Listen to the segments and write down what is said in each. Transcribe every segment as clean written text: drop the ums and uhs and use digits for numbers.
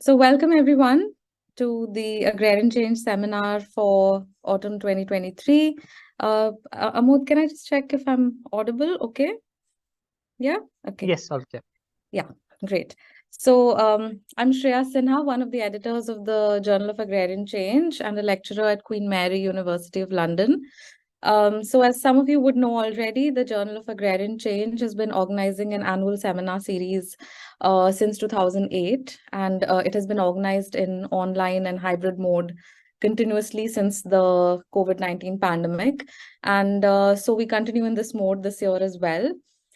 So welcome everyone to the Agrarian Change Seminar for autumn 2023. Amod, can I just check if I'm audible? Okay. Yeah. Okay. Yes, okay. Yeah, great. So I'm Shreya Sinha, one of the editors of the Journal of Agrarian Change and a lecturer at Queen Mary University of London. So as some of you would know already, the Journal of Agrarian Change has been organizing an annual seminar series since 2008, and it has been organized in online and hybrid mode continuously since the COVID-19 pandemic. And so we continue in this mode this year as well.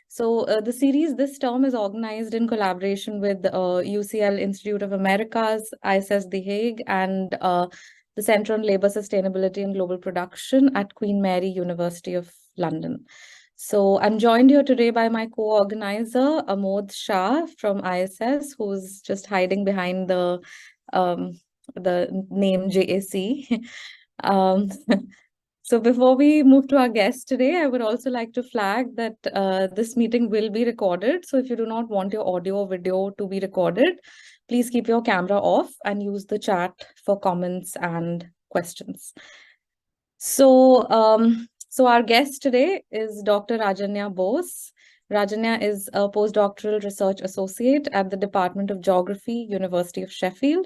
So the series this term is organized in collaboration with UCL Institute of Americas, ISS The Hague, and the Center on Labor Sustainability and Global Production at Queen Mary University of London. So I'm joined here today by my co-organizer, Amod Shah from ISS, who's just hiding behind the name JAC. So before we move to our guest today, I would also like to flag that this meeting will be recorded. So if you do not want your audio or video to be recorded, please keep your camera off and use the chat for comments and questions. So, so our guest today is Dr. Rajanya Bose. Rajanya is a postdoctoral research associate at the Department of Geography, University of Sheffield,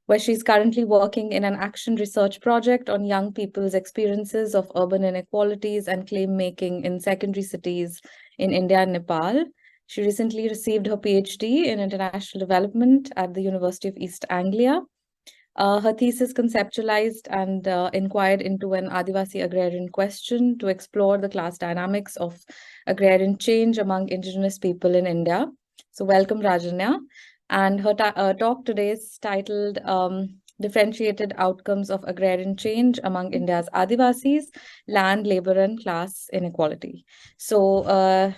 where she's currently working in an action research project on young people's experiences of urban inequalities and claim making in secondary cities in India and Nepal. She recently received her PhD in international development at the University of East Anglia. Her thesis conceptualized and inquired into an Adivasi agrarian question to explore the class dynamics of agrarian change among indigenous people in India. So welcome, Rajanya. And her talk today is titled Differentiated Outcomes of Agrarian Change Among India's Adivasis, Land, Labor and Class Inequality. So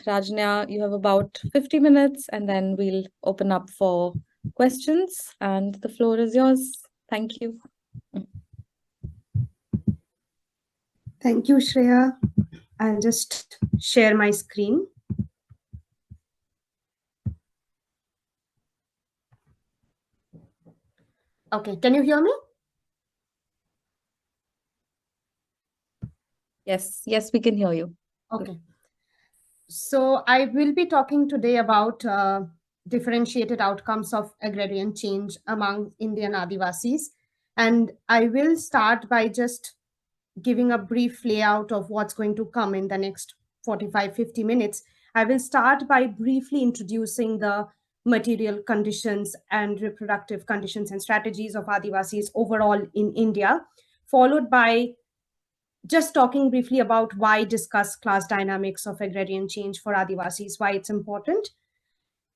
Rajanya, you have about 50 minutes and then we'll open up for questions and the floor is yours. Thank you. Thank you, Shreya. I'll just share my screen. Okay, can you hear me? Yes, we can hear you. Okay. So I will be talking today about differentiated outcomes of agrarian change among Indian Adivasis. And I will start by just giving a brief layout of what's going to come in the next 45-50 minutes. I will start by briefly introducing the material conditions and reproductive conditions and strategies of Adivasis overall in India, followed by just talking briefly about why discuss class dynamics of agrarian change for Adivasis, why it's important.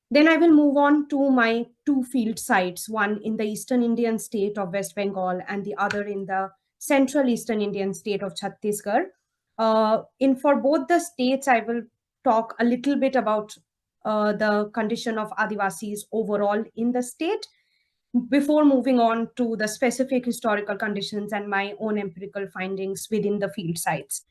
Then I will move on to my two field sites, one in the eastern Indian state of West Bengal and the other in the central eastern Indian state of Chhattisgarh. For both the states, I will talk a little bit about the condition of Adivasis overall in the state before moving on to the specific historical conditions and my own empirical findings within the field sites.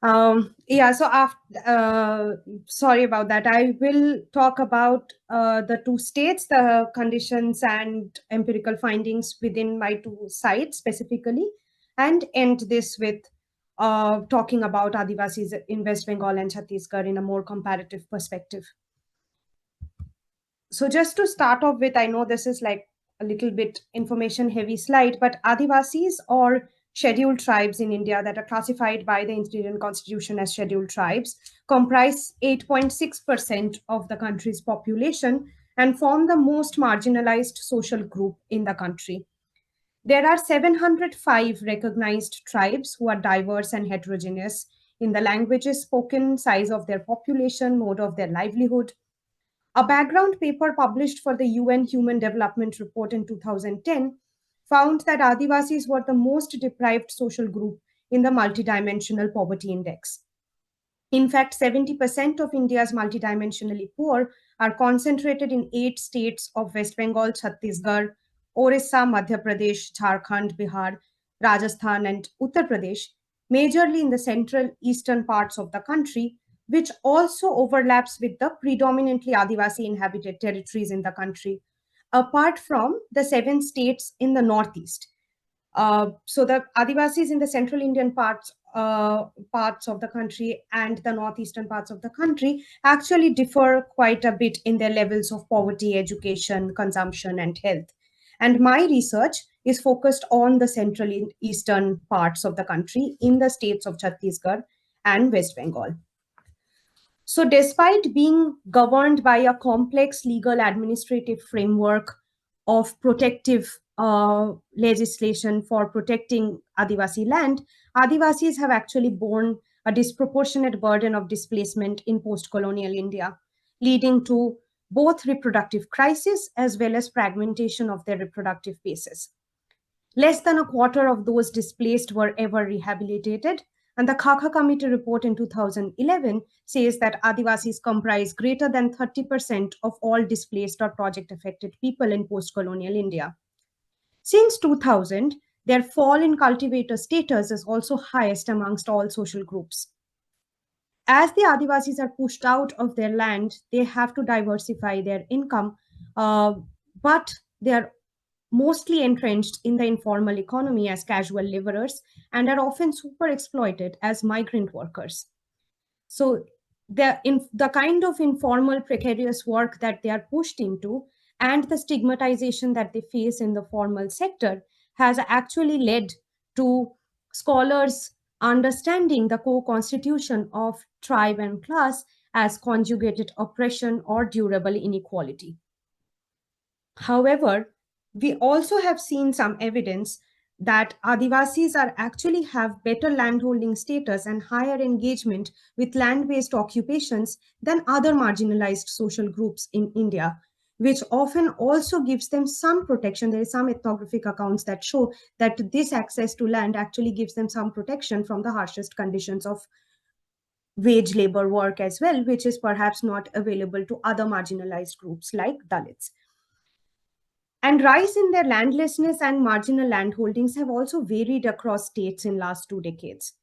So after, sorry about that. I will talk about the two states, the conditions and empirical findings within my two sites specifically, and end this with talking about Adivasis in West Bengal and Chhattisgarh in a more comparative perspective. So just to start off with, I know this is like a little bit information heavy slide, but Adivasis or scheduled tribes in India that are classified by the Indian Constitution as scheduled tribes comprise 8.6% of the country's population and form the most marginalized social group in the country. There are 705 recognized tribes who are diverse and heterogeneous in the languages spoken, size of their population, mode of their livelihood. A background paper published for the UN Human Development Report in 2010 found that Adivasis were the most deprived social group in the multidimensional poverty index. In fact, 70% of India's multidimensionally poor are concentrated in 8 states of West Bengal, Chhattisgarh, Orissa, Madhya Pradesh, Jharkhand, Bihar, Rajasthan, and Uttar Pradesh, majorly in the central eastern parts of the country, which also overlaps with the predominantly Adivasi inhabited territories in the country. apart from the 7 states in the northeast. So the Adivasis in the central Indian parts of the country and the northeastern parts of the country actually differ quite a bit in their levels of poverty, education, consumption, and health. And my research is focused on the central eastern parts of the country in the states of Chhattisgarh and West Bengal. So, despite being governed by a complex legal administrative framework of protective legislation for protecting Adivasi land, Adivasis have actually borne a disproportionate burden of displacement in post-colonial India, leading to both reproductive crisis as well as fragmentation of their reproductive bases. Less than a quarter of those displaced were ever rehabilitated, and the Khaka Committee report in 2011 says that Adivasis comprise greater than 30% of all displaced or project affected people in post-colonial India. Since 2000, their fall in cultivator status is also highest amongst all social groups. As the Adivasis are pushed out of their land, they have to diversify their income, but they are mostly entrenched in the informal economy as casual laborers and are often super exploited as migrant workers. So the kind of informal precarious work that they are pushed into and the stigmatization that they face in the formal sector has actually led to scholars understanding the co-constitution of tribe and class as conjugated oppression or durable inequality. However, we also have seen some evidence that Adivasis are actually have better landholding status and higher engagement with land-based occupations than other marginalized social groups in India, which often also gives them some protection. There is some ethnographic accounts that show that this access to land actually gives them some protection from the harshest conditions of wage labor work as well, which is perhaps not available to other marginalized groups like Dalits. And rise in their landlessness and marginal landholdings have also varied across states in last 2 decades.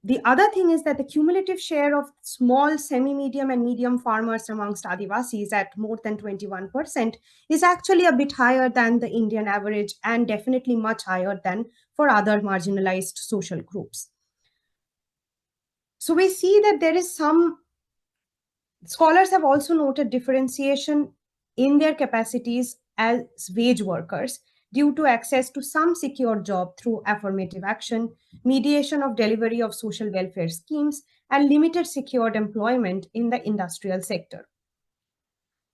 The other thing is that the cumulative share of small, semi-medium and medium farmers amongst Adivasis at more than 21% is actually a bit higher than the Indian average and definitely much higher than for other marginalized social groups. So we see that there is some, scholars have also noted differentiation in their capacities as wage workers due to access to some secure job through affirmative action, mediation of delivery of social welfare schemes, and limited secured employment in the industrial sector.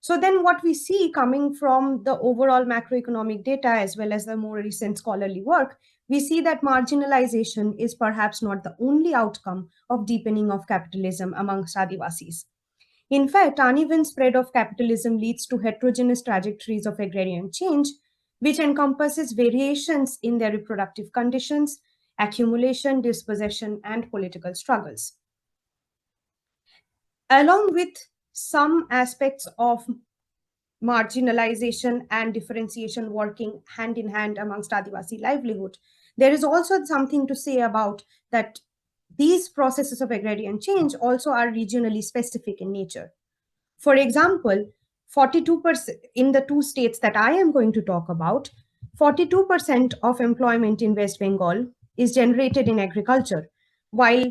So then what we see coming from the overall macroeconomic data as well as the more recent scholarly work, we see that marginalization is perhaps not the only outcome of deepening of capitalism amongst Adivasis. In fact, uneven spread of capitalism leads to heterogeneous trajectories of agrarian change, which encompasses variations in their reproductive conditions, accumulation, dispossession, and political struggles. Along with some aspects of marginalization and differentiation working hand in hand amongst Adivasi livelihood, there is also something to say about that these processes of agrarian change also are regionally specific in nature. For example, 42% in the 2 states that I am going to talk about, 42% of employment in West Bengal is generated in agriculture, while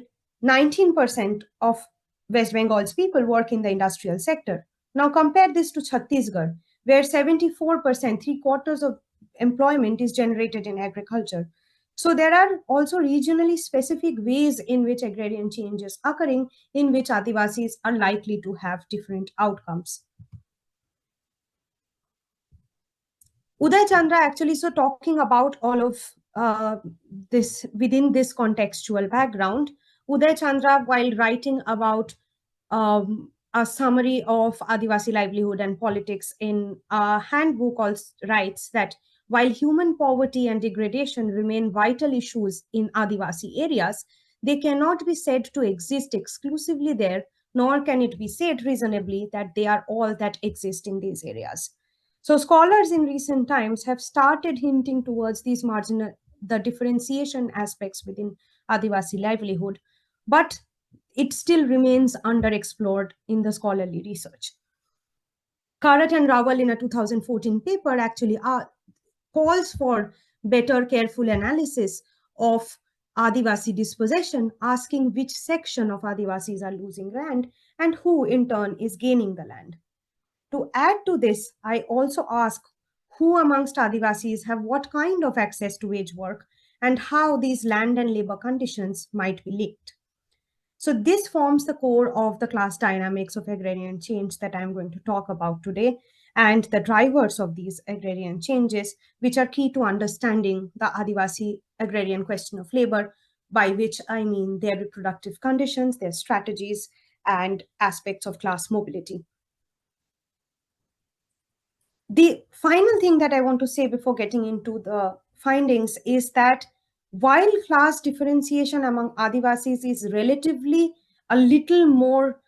19% of West Bengal's people work in the industrial sector. Now compare this to Chhattisgarh, where 74%, 3/4 of employment is generated in agriculture. So there are also regionally specific ways in which agrarian change is occurring, in which Adivasis are likely to have different outcomes. Uday Chandra actually, so talking about all of this within this contextual background, Uday Chandra, while writing about a summary of Adivasi livelihood and politics in a handbook, also writes that while human poverty and degradation remain vital issues in Adivasi areas, they cannot be said to exist exclusively there, nor can it be said reasonably that they are all that exist in these areas. So scholars in recent times have started hinting towards these the differentiation aspects within Adivasi livelihood, but it still remains underexplored in the scholarly research. Karat and Rawal in a 2014 paper actually calls for better careful analysis of Adivasi dispossession, asking which section of Adivasis are losing land and who in turn is gaining the land. To add to this, I also ask who amongst Adivasis have what kind of access to wage work and how these land and labor conditions might be linked. So this forms the core of the class dynamics of agrarian change that I'm going to talk about today, and the drivers of these agrarian changes, which are key to understanding the Adivasi agrarian question of labor, by which I mean their reproductive conditions, their strategies, and aspects of class mobility. The final thing that I want to say before getting into the findings is that while class differentiation among Adivasis is relatively a little more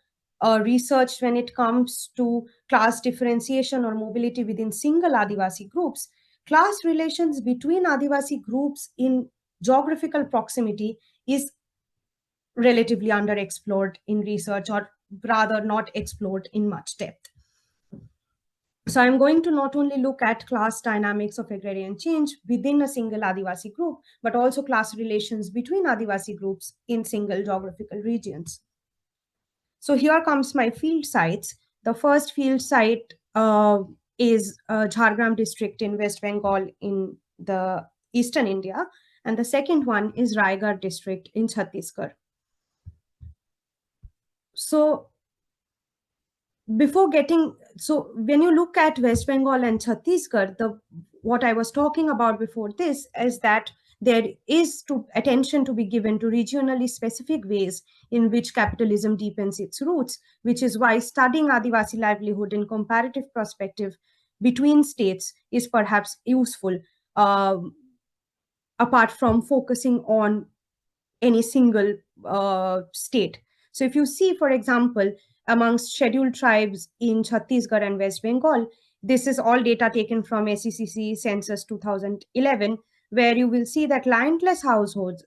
researched when it comes to class differentiation or mobility within single Adivasi groups, class relations between Adivasi groups in geographical proximity is relatively underexplored in research, or rather not explored in much depth. So I'm going to not only look at class dynamics of agrarian change within a single Adivasi group, but also class relations between Adivasi groups in single geographical regions. So here comes my field sites. The first field site is Jhargram district in West Bengal in the eastern India. And the second one is Raigad district in Chhattisgarh. So when you look at West Bengal and Chhattisgarh, what I was talking about before this is that there is attention to be given to regionally specific ways in which capitalism deepens its roots, which is why studying Adivasi livelihood in comparative perspective between states is perhaps useful, apart from focusing on any single state. So if you see, for example, amongst scheduled tribes in Chhattisgarh and West Bengal, this is all data taken from SECC Census 2011, where you will see that landless households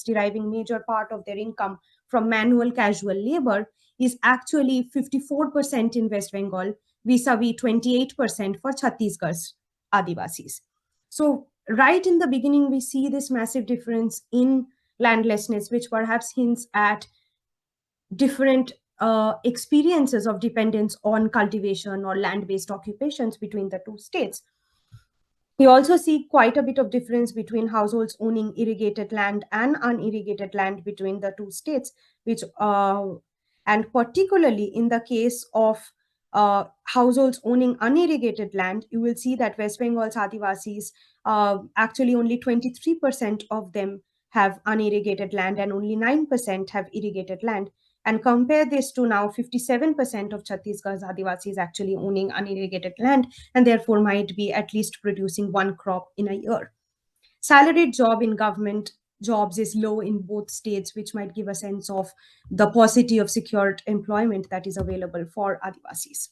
deriving major part of their income from manual casual labor is actually 54% in West Bengal, vis-a-vis 28% for Chhattisgarh's Adivasis. So right in the beginning, we see this massive difference in landlessness, which perhaps hints at different experiences of dependence on cultivation or land-based occupations between the two states. We also see quite a bit of difference between households owning irrigated land and unirrigated land between the two states, and particularly in the case of households owning unirrigated land, you will see that West Bengal's Adivasis, actually only 23% of them have unirrigated land and only 9% have irrigated land. And compare this to now 57% of Chhattisgarh's Adivasis actually owning unirrigated land and therefore might be at least producing one crop in a year. Salaried job in government jobs is low in both states, which might give a sense of the paucity of secured employment that is available for Adivasis.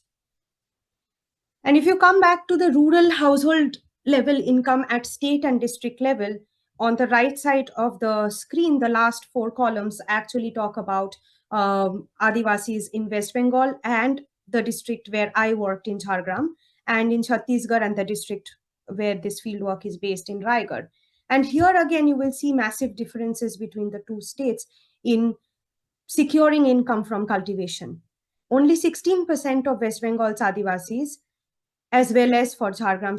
And if you come back to the rural household level income at state and district level, on the right side of the screen, the last four columns actually talk about Adivasis in West Bengal and the district where I worked in Jhargram, and in Chhattisgarh and the district where this fieldwork is based in Raigad. And here again, you will see massive differences between the two states in securing income from cultivation. Only 16% of West Bengal's Adivasis, as well as for Jhargram,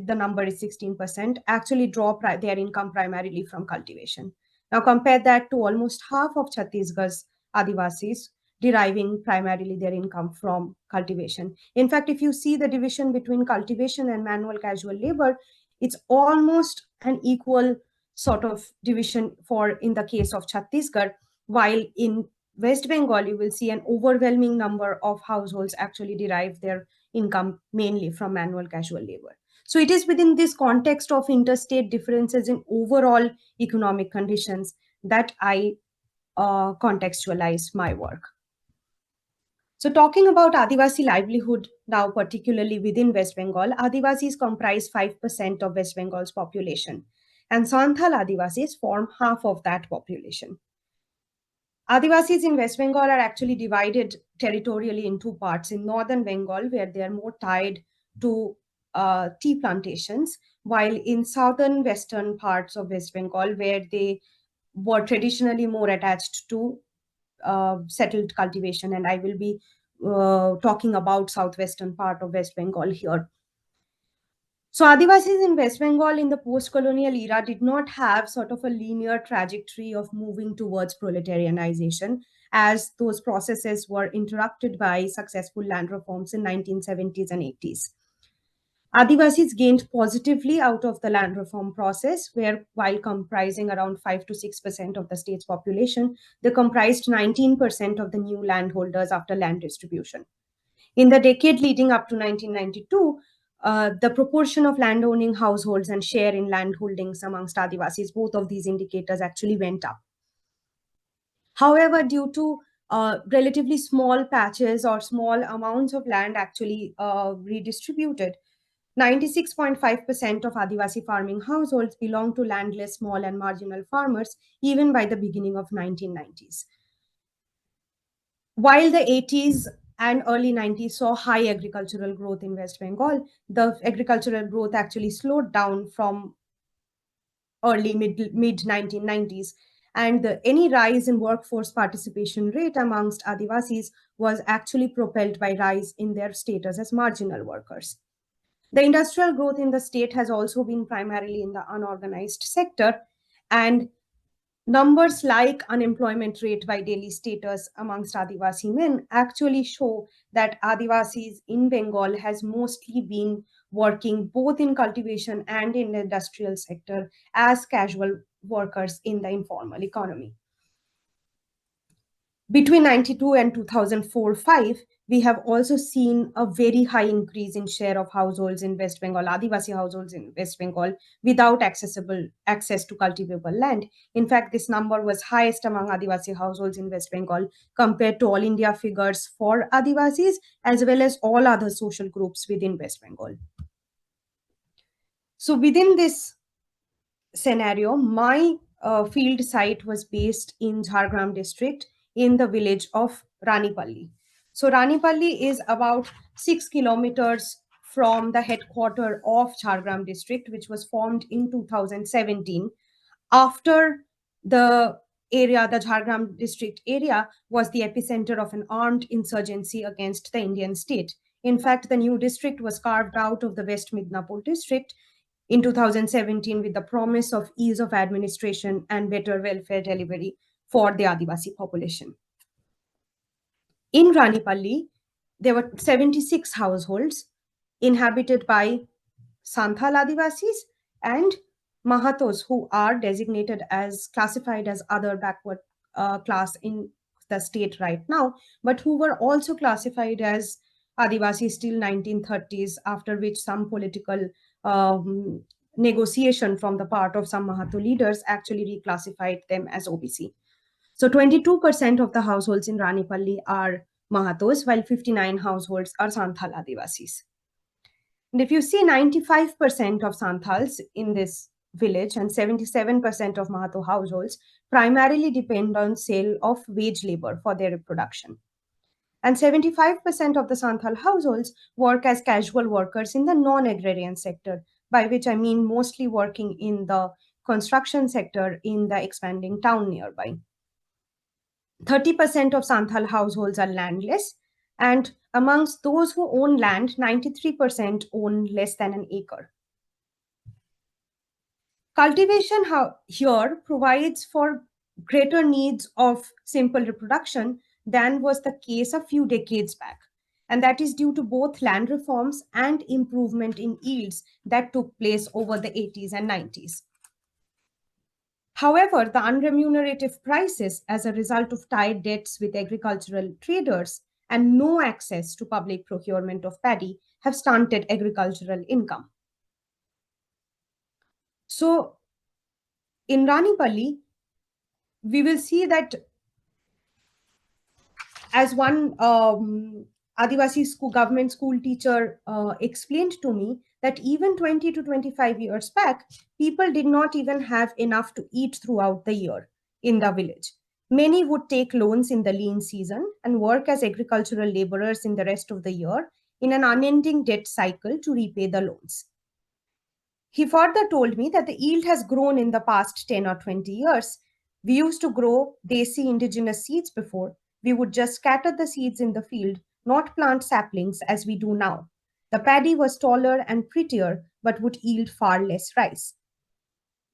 the number is 16%, actually draw their income primarily from cultivation. Now compare that to almost half of Chhattisgarh's Adivasis deriving primarily their income from cultivation. In fact, if you see the division between cultivation and manual casual labor, it's almost an equal sort of division in the case of Chhattisgarh, while in West Bengal, you will see an overwhelming number of households actually derive their income mainly from manual casual labor. So it is within this context of interstate differences in overall economic conditions that I contextualize my work. So talking about Adivasi livelihood now, particularly within West Bengal, Adivasis comprise 5% of West Bengal's population, and Santhal Adivasis form half of that population. Adivasis in West Bengal are actually divided territorially in two parts. In northern Bengal, where they are more tied to tea plantations, while in southern western parts of West Bengal, where they were traditionally more attached to settled cultivation. And I will be talking about southwestern part of West Bengal here. So Adivasis in West Bengal in the post-colonial era did not have sort of a linear trajectory of moving towards proletarianization, as those processes were interrupted by successful land reforms in 1970s and 80s. Adivasis gained positively out of the land reform process, where while comprising around 5 to 6% of the state's population, they comprised 19% of the new landholders after land distribution. In the decade leading up to 1992, the proportion of landowning households and share in land holdings amongst Adivasis, both of these indicators actually went up. However, due to relatively small patches or small amounts of land actually redistributed, 96.5% of Adivasi farming households belong to landless small and marginal farmers even by the beginning of 1990s. While the 80s and early 90s saw high agricultural growth in West Bengal, the agricultural growth actually slowed down from early mid 1990s, and any rise in workforce participation rate amongst Adivasis was actually propelled by rise in their status as marginal workers. The industrial growth in the state has also been primarily in the unorganized sector, and numbers like unemployment rate by daily status amongst Adivasi men actually show that Adivasis in Bengal has mostly been working both in cultivation and in the industrial sector as casual workers in the informal economy. Between 92 and 2004-5, we have also seen a very high increase in share of households in West Bengal, Adivasi households in West Bengal, without access to cultivable land. In fact, this number was highest among Adivasi households in West Bengal compared to all India figures for Adivasis, as well as all other social groups within West Bengal. So within this scenario, my field site was based in Jhargram district in the village of Ranipalli. So Ranipalli is about 6 kilometers from the headquarters of Jhargram district, which was formed in 2017 after the Jhargram district area was the epicenter of an armed insurgency against the Indian state. In fact, the new district was carved out of the West Midnapur district in 2017 with the promise of ease of administration and better welfare delivery for the Adivasi population. In Ranipalli, there were 76 households inhabited by Santhal Adivasis and Mahatos, who are designated as classified as other backward class in the state right now, but who were also classified as Adivasis till 1930s, after which some political negotiation from the part of some Mahato leaders actually reclassified them as OBC. So 22% of the households in Ranipalli are Mahatos, while 59 households are Santhal Adivasis. And if you see, 95% of Santhals in this village and 77% of Mahato households primarily depend on sale of wage labor for their reproduction. And 75% of the Santhal households work as casual workers in the non-agrarian sector, by which I mean mostly working in the construction sector in the expanding town nearby. 30% of Santhal households are landless, and amongst those who own land, 93% own less than an acre. Cultivation here provides for greater needs of simple reproduction than was the case a few decades back. And that is due to both land reforms and improvement in yields that took place over the 80s and 90s. However, the unremunerative prices as a result of tied debts with agricultural traders and no access to public procurement of paddy have stunted agricultural income. So in Ranipalli, we will see that as one Adivasi government school teacher explained to me, that even 20 to 25 years back, people did not even have enough to eat throughout the year in the village. Many would take loans in the lean season and work as agricultural laborers in the rest of the year in an unending debt cycle to repay the loans. He further told me that the yield has grown in the past 10 or 20 years. We used to grow desi indigenous seeds before. We would just scatter the seeds in the field, not plant saplings as we do now. The paddy was taller and prettier, but would yield far less rice.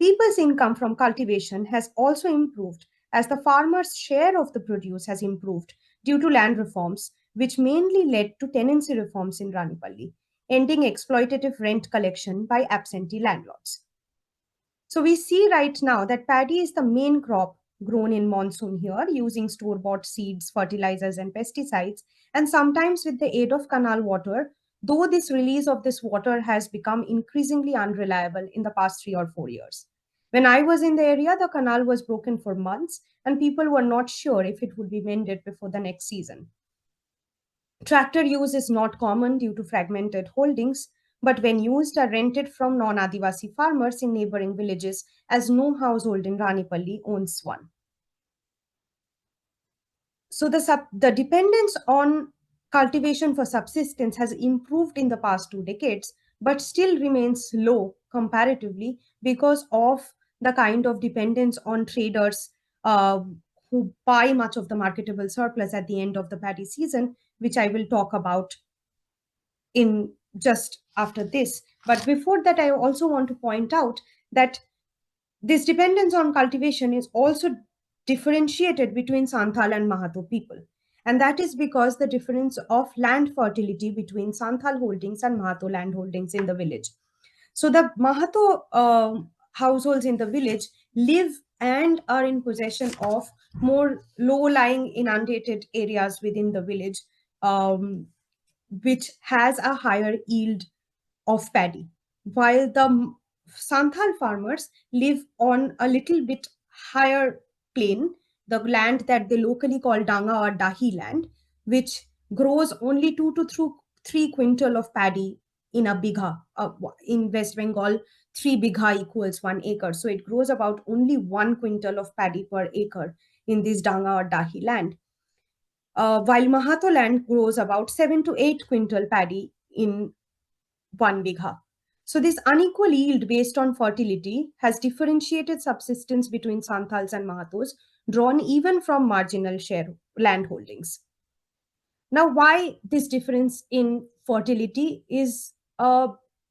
People's income from cultivation has also improved as the farmers' share of the produce has improved due to land reforms, which mainly led to tenancy reforms in Ranipalli, ending exploitative rent collection by absentee landlords. So we see right now that paddy is the main crop grown in monsoon here using store-bought seeds, fertilizers, and pesticides, and sometimes with the aid of canal water, though this release of this water has become increasingly unreliable in the past 3 or 4 years. When I was in the area, the canal was broken for months, and people were not sure if it would be mended before the next season. Tractor use is not common due to fragmented holdings, but when used are rented from non-Adivasi farmers in neighboring villages as no household in Ranipalli owns one. So the dependence on cultivation for subsistence has improved in the past 2 decades, but still remains low comparatively because of the kind of dependence on traders who buy much of the marketable surplus at the end of the paddy season, which I will talk about in just after this. But before that, I also want to point out that this dependence on cultivation is also differentiated between Santhal and Mahato people. And that is because the difference of land fertility between Santhal holdings and Mahato land holdings in the village. So the Mahato households in the village live and are in possession of more low-lying inundated areas within the village, which has a higher yield of paddy, while the Santhal farmers live on a little bit higher plain, the land that they locally call Danga or Dahi land, which grows only 2 to 3 quintal of paddy in a bigha. In West Bengal, 3 bigha equals 1 acre. So it grows about only 1 quintal of paddy per acre in this Danga or Dahi land. While Mahato land grows about 7 to 8 quintal paddy in 1 bigha. So this unequal yield based on fertility has differentiated subsistence between Santhals and Mahatos, drawn even from marginal share land holdings. Now, why this difference in fertility is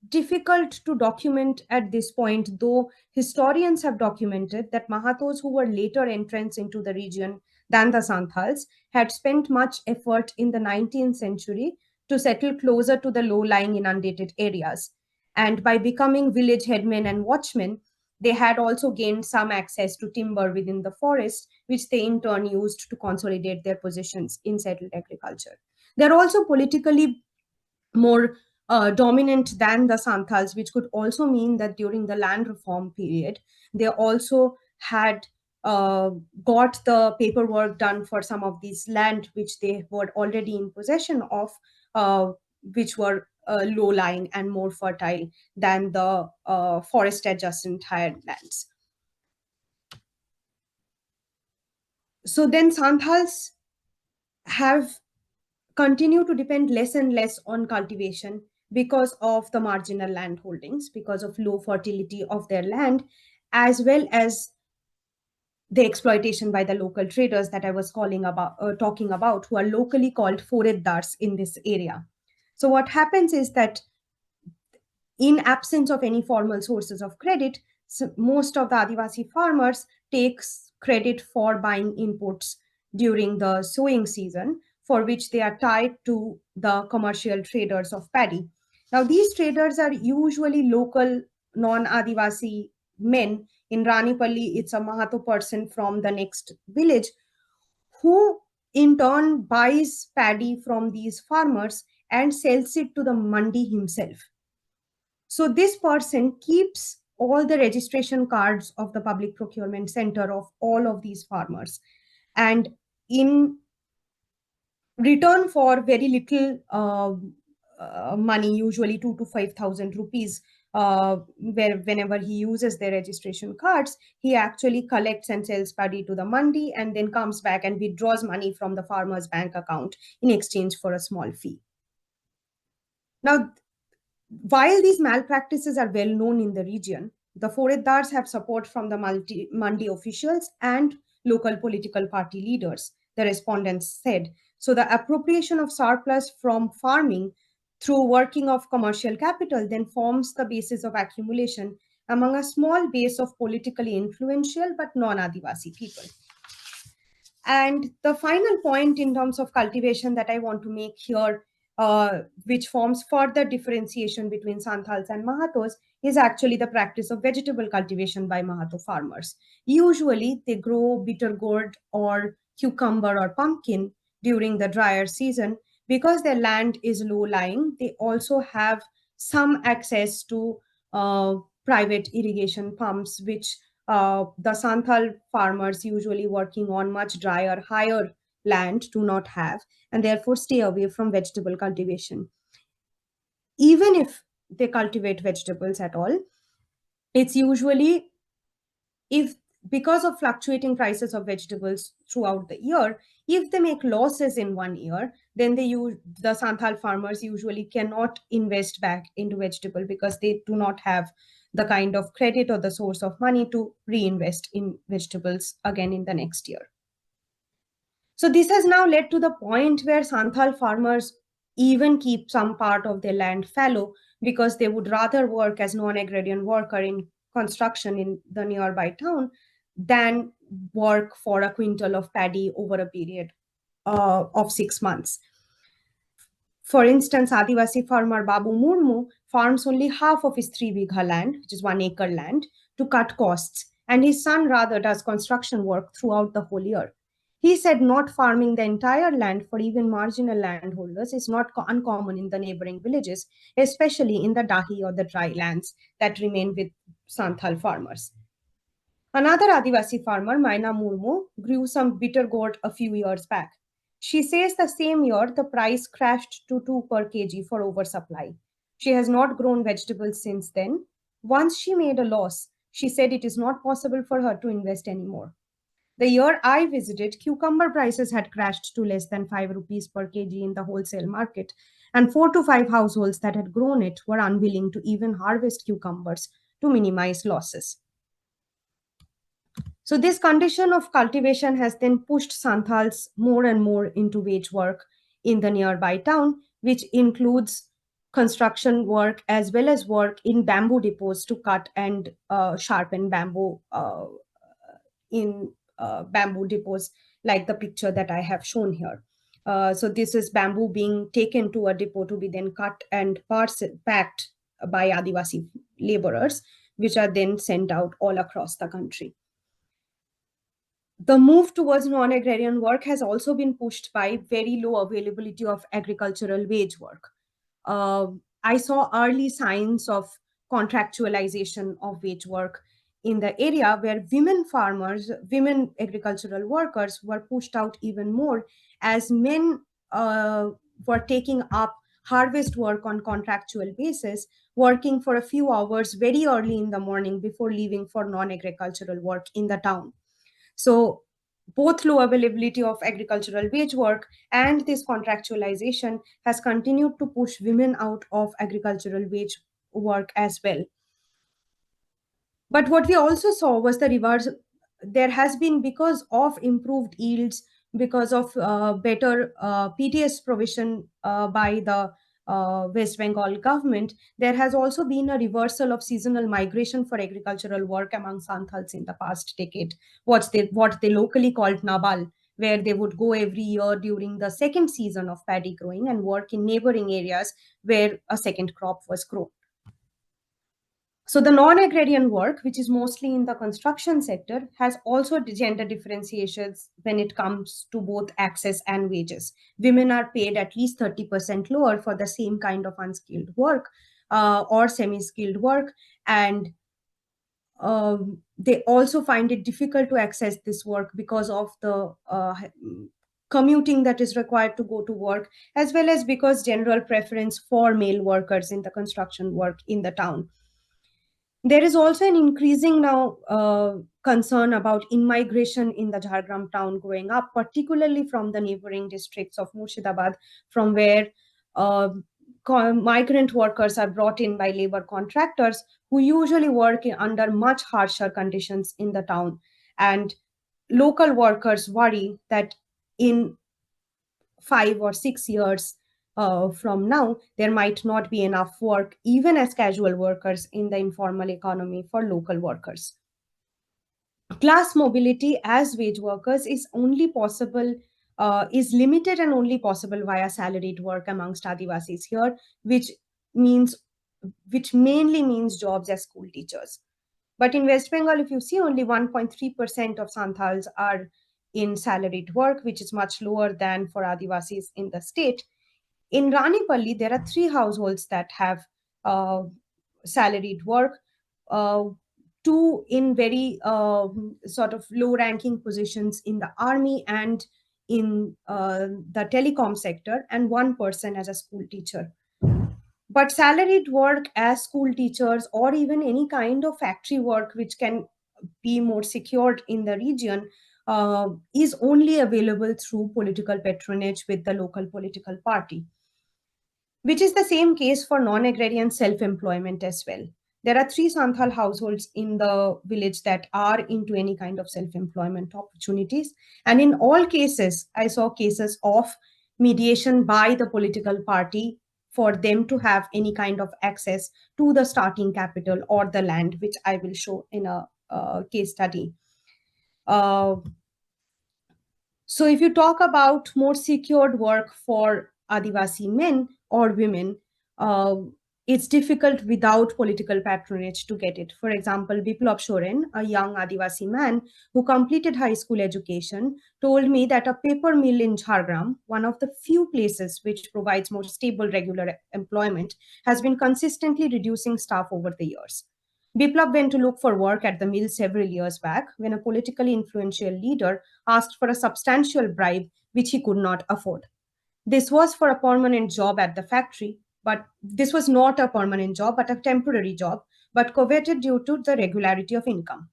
difficult to document at this point, though historians have documented that Mahatos who were later entrants into the region than the Santhals had spent much effort in the 19th century to settle closer to the low-lying inundated areas. And by becoming village headmen and watchmen, they had also gained some access to timber within the forest, which they in turn used to consolidate their positions in settled agriculture. They're also politically more dominant than the Santhals, which could also mean that during the land reform period, they also had got the paperwork done for some of these land which they were already in possession of, which were low-lying and more fertile than the forest adjacent higher lands. So then Santhals have continued to depend less and less on cultivation because of the marginal land holdings, because of low fertility of their land, as well as the exploitation by the local traders that I was talking about, who are locally called foreddars in this area. So what happens is that in absence of any formal sources of credit, most of the Adivasi farmers takes credit for buying inputs during the sowing season, for which they are tied to the commercial traders of paddy. Now, these traders are usually local non-Adivasi men. In Ranipalli, it's a Mahato person from the next village who in turn buys paddy from these farmers and sells it to the mandi himself. So this person keeps all the registration cards of the public procurement center of all of these farmers. And in return for very little money, usually 2 to 5,000 rupees where whenever he uses their registration cards, he actually collects and sells paddy to the mandi and then comes back and withdraws money from the farmer's bank account in exchange for a small fee. Now, while these malpractices are well known in the region, the Foreddars have support from the mandi officials and local political party leaders, the respondents said. So the appropriation of surplus from farming through working of commercial capital then forms the basis of accumulation among a small base of politically influential but non-Adivasi people. And the final point in terms of cultivation that I want to make here, which forms further differentiation between Santhals and Mahatos, is actually the practice of vegetable cultivation by Mahato farmers. Usually, they grow bitter gourd or cucumber or pumpkin during the drier season. Because their land is low-lying, they also have some access to private irrigation pumps, which the Santhal farmers usually working on much drier, higher land do not have, and therefore stay away from vegetable cultivation. Even if they cultivate vegetables at all, it's usually if because of fluctuating prices of vegetables throughout the year, if they make losses in one year, then the Santhal farmers usually cannot invest back into vegetable because they do not have the kind of credit or the source of money to reinvest in vegetables again in the next year. So this has now led to the point where Santhal farmers even keep some part of their land fallow because they would rather work as non-agrarian worker in construction in the nearby town than work for a quintal of paddy over a period of 6 months. For instance, Adivasi farmer Babu Murmu farms only half of his 3 bigha land, which is 1 acre land, to cut costs, and his son rather does construction work throughout the whole year. He said not farming the entire land for even marginal landholders is not uncommon in the neighboring villages, especially in the dahi or the dry lands that remain with Santhal farmers. Another Adivasi farmer, Maina Murmu, grew some bitter gourd a few years back. She says the same year the price crashed to 2 per kg for oversupply. She has not grown vegetables since then. Once she made a loss, she said it is not possible for her to invest anymore. The year I visited, cucumber prices had crashed to less than 5 rupees per kg in the wholesale market, and 4 to 5 households that had grown it were unwilling to even harvest cucumbers to minimize losses. So this condition of cultivation has then pushed Santhals more and more into wage work in the nearby town, which includes construction work as well as work in bamboo depots to cut and sharpen bamboo in bamboo depots, like the picture that I have shown here. So this is bamboo being taken to a depot to be then cut and packed by Adivasi laborers, which are then sent out all across the country. The move towards non-agrarian work has also been pushed by very low availability of agricultural wage work. I saw early signs of contractualization of wage work in the area where women farmers, women agricultural workers were pushed out even more as men were taking up harvest work on contractual basis, working for a few hours very early in the morning before leaving for non-agricultural work in the town. So both low availability of agricultural wage work and this contractualization has continued to push women out of agricultural wage work as well. But what we also saw was the reverse. There has been, because of improved yields, because of better PTS provision by the West Bengal government, there has also been a reversal of seasonal migration for agricultural work among Santhals in the past decade, what they locally called Nabal, where they would go every year during the second season of paddy growing and work in neighboring areas where a second crop was grown. So the non-agrarian work, which is mostly in the construction sector, has also gender differentiations when it comes to both access and wages. Women are paid at least 30% lower for the same kind of unskilled work or semi-skilled work, and they also find it difficult to access this work because of the commuting that is required to go to work, as well as because general preference for male workers in the construction work in the town. There is also an increasing now concern about immigration in the Jhargram town growing up, particularly from the neighboring districts of Murshidabad, from where uh, migrant workers are brought in by labor contractors who usually work under much harsher conditions in the town. And local workers worry that in 5 or 6 years from now, there might not be enough work, even as casual workers in the informal economy for local workers. Class mobility as wage workers is only possible, is limited and only possible via salaried work amongst Adivasis here, which means, which mainly means jobs as school teachers. But in West Bengal, if you see, only 1.3% of Santhals are in salaried work, which is much lower than for Adivasis in the state. In Ranipalli, there are 3 households that have salaried work, uh, 2 in very sort of low ranking positions in the army and in the telecom sector, and 1 person as a school teacher. But salaried work as school teachers, or even any kind of factory work which can be more secured in the region, is only available through political patronage with the local political party, which is the same case for non-agrarian self-employment as well. There are 3 Santhal households in the village that are into any kind of self-employment opportunities. And in all cases, I saw cases of mediation by the political party for them to have any kind of access to the starting capital or the land, which I will show in a case study. Uh, so if you talk about more secured work for Adivasi men or women, uh, it's difficult without political patronage to get it. For example, Biplab Soren, a young Adivasi man who completed high school education, told me that a paper mill in Jhargram, one of the few places which provides more stable regular employment, has been consistently reducing staff over the years. Biplab went to look for work at the mill several years back when a politically influential leader asked for a substantial bribe which he could not afford. This was for a permanent job at the factory, but this was not a permanent job, but a temporary job, but coveted due to the regularity of income.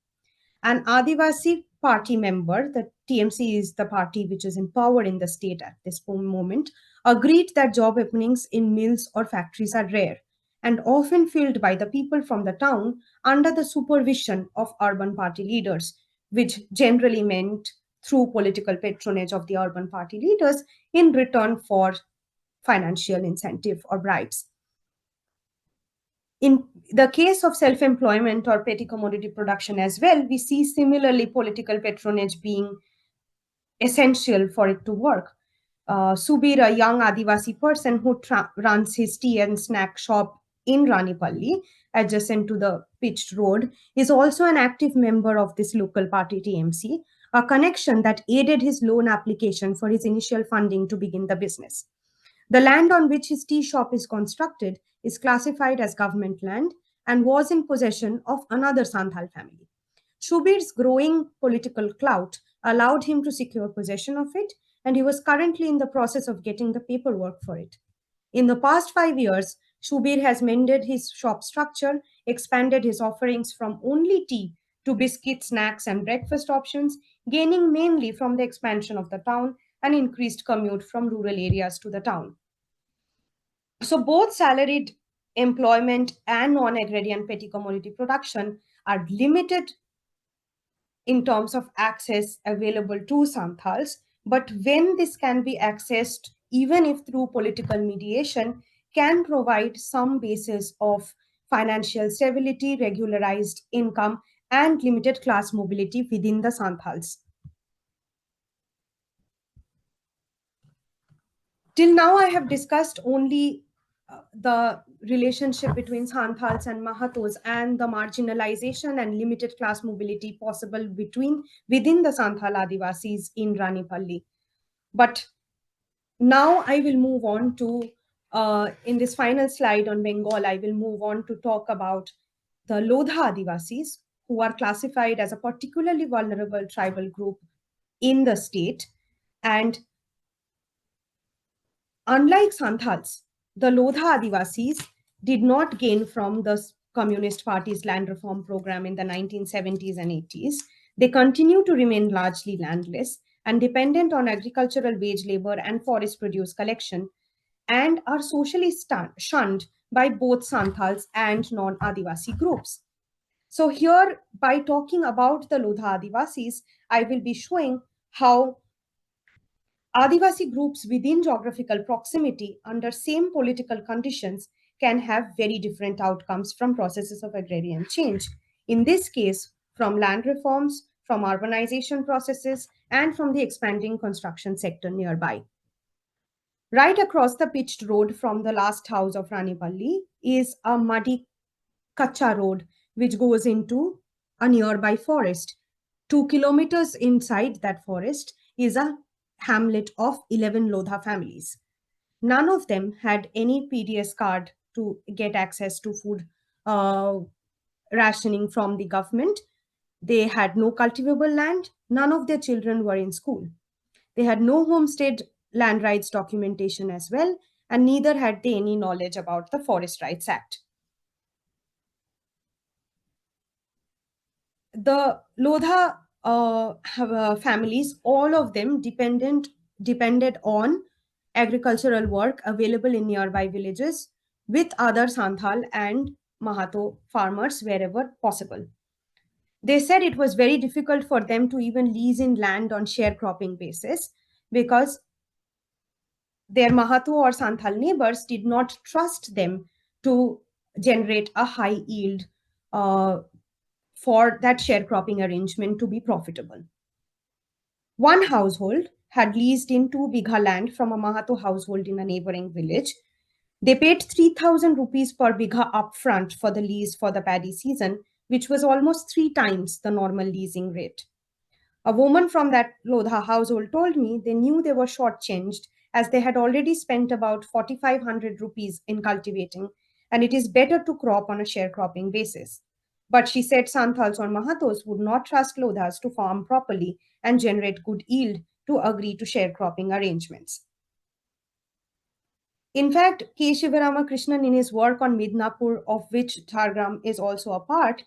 An Adivasi party member, the TMC is the party which is in power in the state at this moment, agreed that job openings in mills or factories are rare and often filled by the people from the town under the supervision of urban party leaders, which generally meant through political patronage of the urban party leaders in return for financial incentive or bribes. In the case of self-employment or petty commodity production as well, we see similarly political patronage being essential for it to work. Subir, a young Adivasi person who runs his tea and snack shop in Ranipalli, adjacent to the pitched road, is also an active member of this local party TMC, a connection that aided his loan application for his initial funding to begin the business. The land on which his tea shop is constructed is classified as government land and was in possession of another Santhal family. Shubir's growing political clout allowed him to secure possession of it, and he was currently in the process of getting the paperwork for it. In the past 5 years, Shubir has mended his shop structure, expanded his offerings from only tea to biscuit, snacks, and breakfast options, gaining mainly from the expansion of the town and increased commute from rural areas to the town. So both salaried employment and non-agrarian petty commodity production are limited in terms of access available to Santhals, but when this can be accessed, even if through political mediation, can provide some basis of financial stability, regularized income, and limited class mobility within the Santhals. Till now, I have discussed only the relationship between Santhals and Mahatos and the marginalization and limited class mobility possible within the Santhal Adivasis in Ranipalli. But now I will move on to, in this final slide on Bengal, I will move on to talk about the Lodha Adivasis, who are classified as a particularly vulnerable tribal group in the state. And unlike Santhals, the Lodha Adivasis did not gain from the Communist Party's land reform program in the 1970s and 80s, they continue to remain largely landless and dependent on agricultural wage labor and forest produce collection, and are socially shunned by both Santhals and non-Adivasi groups. So here, by talking about the Lodha Adivasis, I will be showing how Adivasi groups within geographical proximity under same political conditions can have very different outcomes from processes of agrarian change. In this case, from land reforms, from urbanization processes, and from the expanding construction sector nearby. Right across the pitched road from the last house of Ranipalli is a muddy Kacha road, which goes into a nearby forest. 2 kilometers inside that forest is a hamlet of 11 Lodha families. None of them had any PDS card to get access to food rationing from the government. They had no cultivable land. None of their children were in school. They had no homestead land rights documentation as well, and neither had they any knowledge about the Forest Rights Act. The Lodha families, all of them depended on agricultural work available in nearby villages with other Santhal and Mahato farmers wherever possible. They said it was very difficult for them to even lease in land on sharecropping basis because their Mahato or Santhal neighbors did not trust them to generate a high yield for that sharecropping arrangement to be profitable. One household had leased in 2 bigha land from a Mahato household in a neighboring village. They paid 3,000 rupees per bigha upfront for the lease for the paddy season, which was almost 3 times the normal leasing rate. A woman from that Lodha household told me they knew they were shortchanged as they had already spent about 4,500 rupees in cultivating, and it is better to crop on a sharecropping basis. But she said Santhals or Mahatos would not trust Lodhas to farm properly and generate good yield to agree to sharecropping arrangements. In fact, K. Shivaramakrishnan, in his work on Midnapur, of which Jhargram is also a part,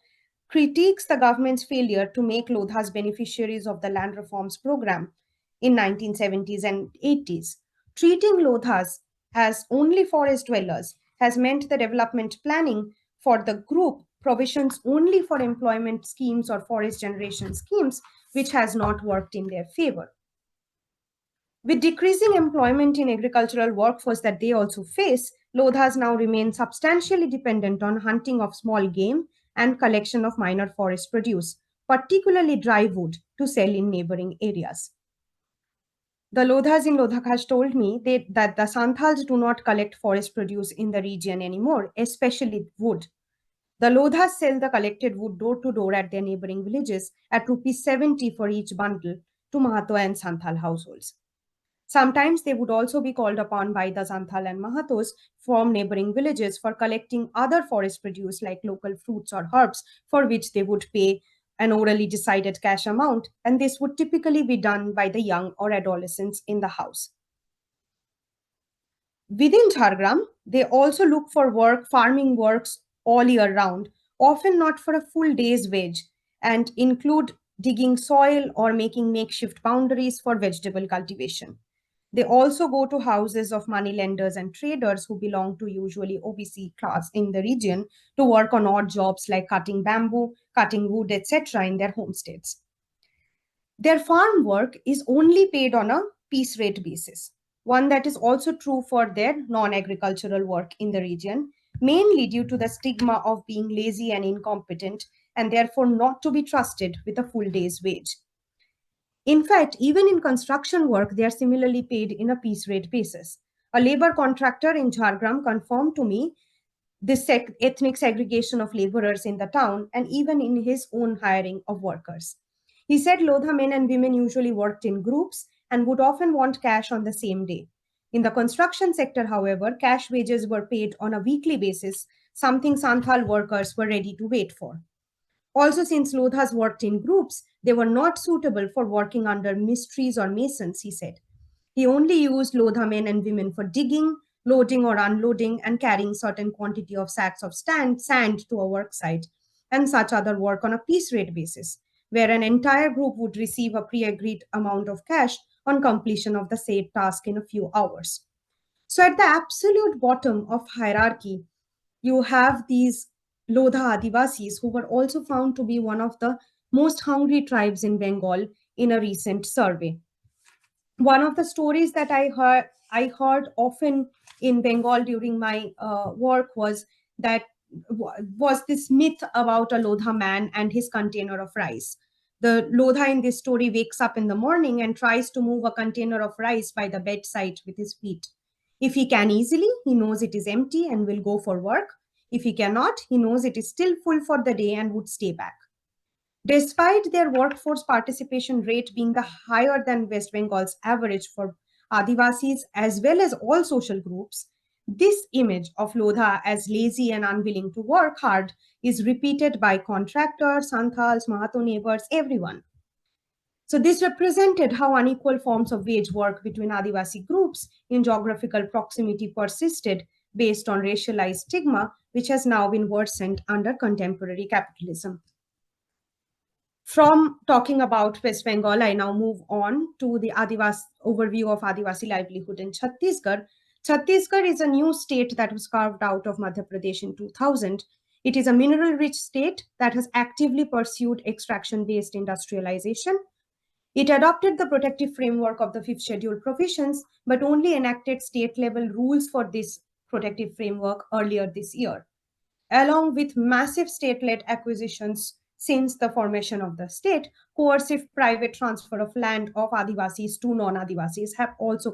critiques the government's failure to make Lodhas beneficiaries of the land reforms program in 1970s and 80s. Treating Lodhas as only forest dwellers has meant the development planning for the group provisions only for employment schemes or forest generation schemes, which has not worked in their favor. With decreasing employment in agricultural workforce that they also face, Lodhas now remain substantially dependent on hunting of small game and collection of minor forest produce, particularly dry wood, to sell in neighboring areas. The Lodhas in Lodhakash told me that the Santhals do not collect forest produce in the region anymore, especially wood. The Lodhas sell the collected wood door to door at their neighboring villages at rupees 70 for each bundle to Mahato and Santhal households. Sometimes they would also be called upon by the Santhal and Mahatos from neighboring villages for collecting other forest produce like local fruits or herbs, for which they would pay an orally decided cash amount, and this would typically be done by the young or adolescents in the house. Within Jhargram, they also look for farming works all year round, often not for a full day's wage, and include digging soil or making makeshift boundaries for vegetable cultivation. They also go to houses of moneylenders and traders who belong to usually OBC class in the region to work on odd jobs like cutting bamboo, cutting wood, etc. in their homesteads. Their farm work is only paid on a piece rate basis, one that is also true for their non-agricultural work in the region, mainly due to the stigma of being lazy and incompetent and therefore not to be trusted with a full day's wage. In fact, even in construction work, they are similarly paid in a piece rate basis. A labor contractor in Jhargram confirmed to me this ethnic segregation of laborers in the town and even in his own hiring of workers. He said Lodha men and women usually worked in groups and would often want cash on the same day. In the construction sector, however, cash wages were paid on a weekly basis, something Santhal workers were ready to wait for. Also, since Lodhas worked in groups, they were not suitable for working under mistries or masons, he said. He only used Lodha men and women for digging, loading or unloading and carrying certain quantity of sacks of sand to a work site, and such other work on a piece rate basis, where an entire group would receive a pre-agreed amount of cash on completion of the said task in a few hours. So at the absolute bottom of hierarchy, you have these Lodha Adivasis, who were also found to be one of the most hungry tribes in Bengal in a recent survey. One of the stories that I heard often in Bengal during my work was that was this myth about a Lodha man and his container of rice. The Lodha in this story wakes up in the morning and tries to move a container of rice by the bedside with his feet. If he can easily, he knows it is empty and will go for work. If he cannot, he knows it is still full for the day and would stay back. Despite their workforce participation rate being the higher than West Bengal's average for Adivasis as well as all social groups, this image of Lodha as lazy and unwilling to work hard is repeated by contractors, Santhals, Mahato neighbors, everyone. So this represented how unequal forms of wage work between Adivasi groups in geographical proximity persisted based on racialized stigma, which has now been worsened under contemporary capitalism. From talking about West Bengal, I now move on to the overview of Adivasi livelihood in Chhattisgarh. Chhattisgarh is a new state that was carved out of Madhya Pradesh in 2000. It is a mineral-rich state that has actively pursued extraction-based industrialization. It adopted the protective framework of the Fifth Schedule provisions, but only enacted state-level rules for this protective framework earlier this year. Along with massive state-led acquisitions since the formation of the state, coercive private transfer of land of Adivasis to non-Adivasis have also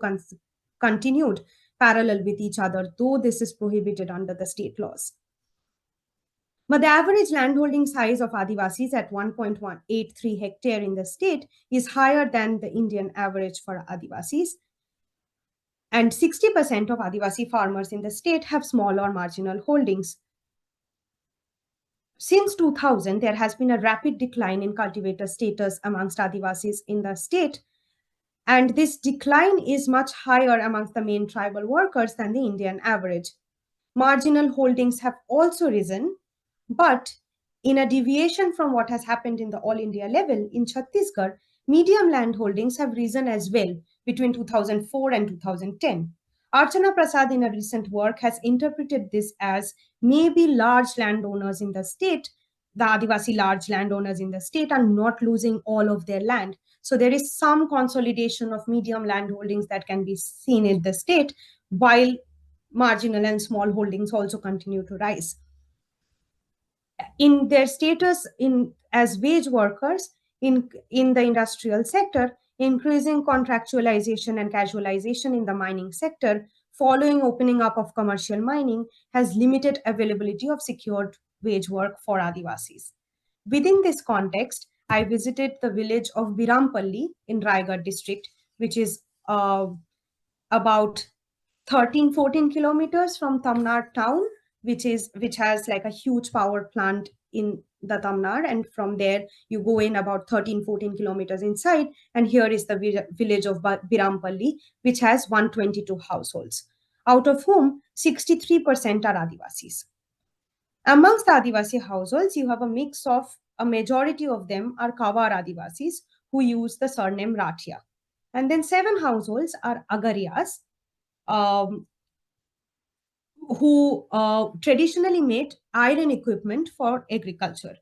continued parallel with each other, though this is prohibited under the state laws. But the average landholding size of Adivasis at 1.183 hectare in the state is higher than the Indian average for Adivasis. And 60% of Adivasi farmers in the state have small or marginal holdings. Since 2000, there has been a rapid decline in cultivator status amongst Adivasis in the state. And this decline is much higher amongst the main tribal workers than the Indian average. Marginal holdings have also risen, but in a deviation from what has happened in the all India level, in Chhattisgarh, medium land holdings have risen as well between 2004 and 2010. Archana Prasad in a recent work has interpreted this as maybe large landowners in the state, the Adivasi large landowners in the state are not losing all of their land. So there is some consolidation of medium land holdings that can be seen in the state, while marginal and small holdings also continue to rise. In their status as wage workers in the industrial sector, increasing contractualization and casualization in the mining sector following opening up of commercial mining has limited availability of secured wage work for Adivasis. Within this context, I visited the village of Birampalli in Raigad district, which is about 13-14 kilometers from Tamnar town, which has like a huge power plant in the Tamnar, and from there you go in about 13-14 kilometers inside, and here is the village of Birampalli, which has 122 households, out of whom 63% are Adivasis. Amongst the Adivasi households, you have a mix of a majority of them are Kawar Adivasis who use the surname Rathia, and then 7 households are Agarias, who traditionally made iron equipment for agriculture.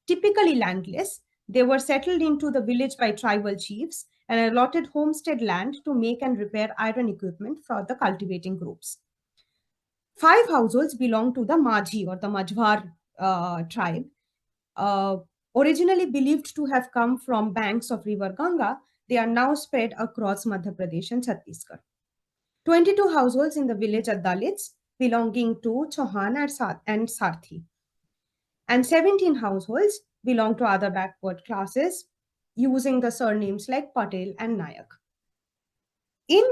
Typically landless, they were settled into the village by tribal chiefs and allotted homestead land to make and repair iron equipment for the cultivating groups. 5 households belong to the Majhi or the Majhvar tribe, originally believed to have come from banks of river Ganga. They are now spread across Madhya Pradesh and Chhattisgarh. 22 households in the village are Dalits, belonging to Chauhan and Sarthi. And 17 households belong to other backward classes using the surnames like Patel and Nayak. In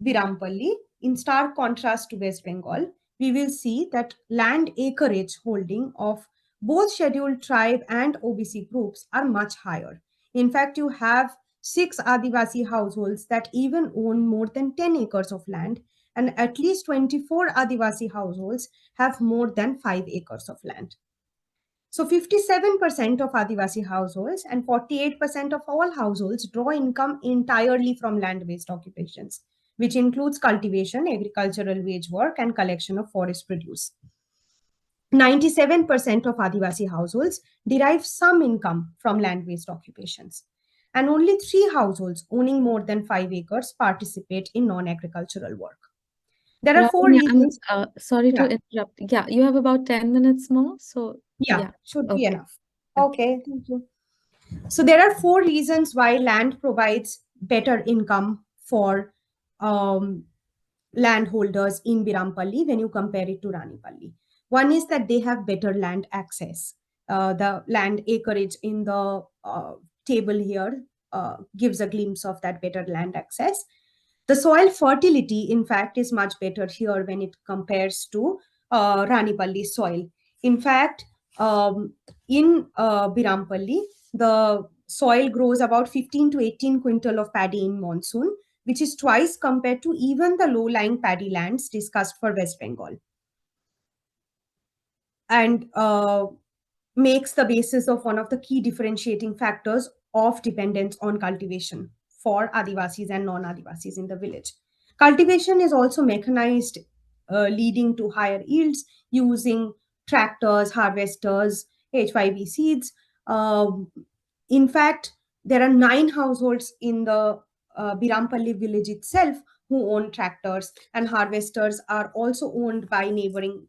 Birampalli, in stark contrast to West Bengal, we will see that land acreage holding of both scheduled tribe and OBC groups are much higher. In fact, you have 6 Adivasi households that even own more than 10 acres of land, and at least 24 Adivasi households have more than 5 acres of land. So 57% of Adivasi households and 48% of all households draw income entirely from land-based occupations, which includes cultivation, agricultural wage work, and collection of forest produce. 97% of Adivasi households derive some income from land-based occupations. And only 3 households owning more than 5 acres participate in non-agricultural work. There are 4 Rajanya, reasons. sorry to Yeah. interrupt. Yeah, you have about 10 minutes more. So, Yeah, should be okay. enough. Okay, thank you. So there are 4 reasons why land provides better income for landholders in Birampalli when you compare it to Ranipalli. One is that they have better land access. The land acreage in the table here gives a glimpse of that better land access. The soil fertility, in fact, is much better here when it compares to Ranipalli soil. In fact, in Birampalli, the soil grows about 15 to 18 quintal of paddy in monsoon, which is twice compared to even the low-lying paddy lands discussed for West Bengal, and makes the basis of one of the key differentiating factors of dependence on cultivation for Adivasis and non-Adivasis in the village. Cultivation is also mechanized, leading to higher yields using tractors, harvesters, H5B seeds. In fact, there are 9 households in the Birampalli village itself who own tractors, and harvesters are also owned by neighboring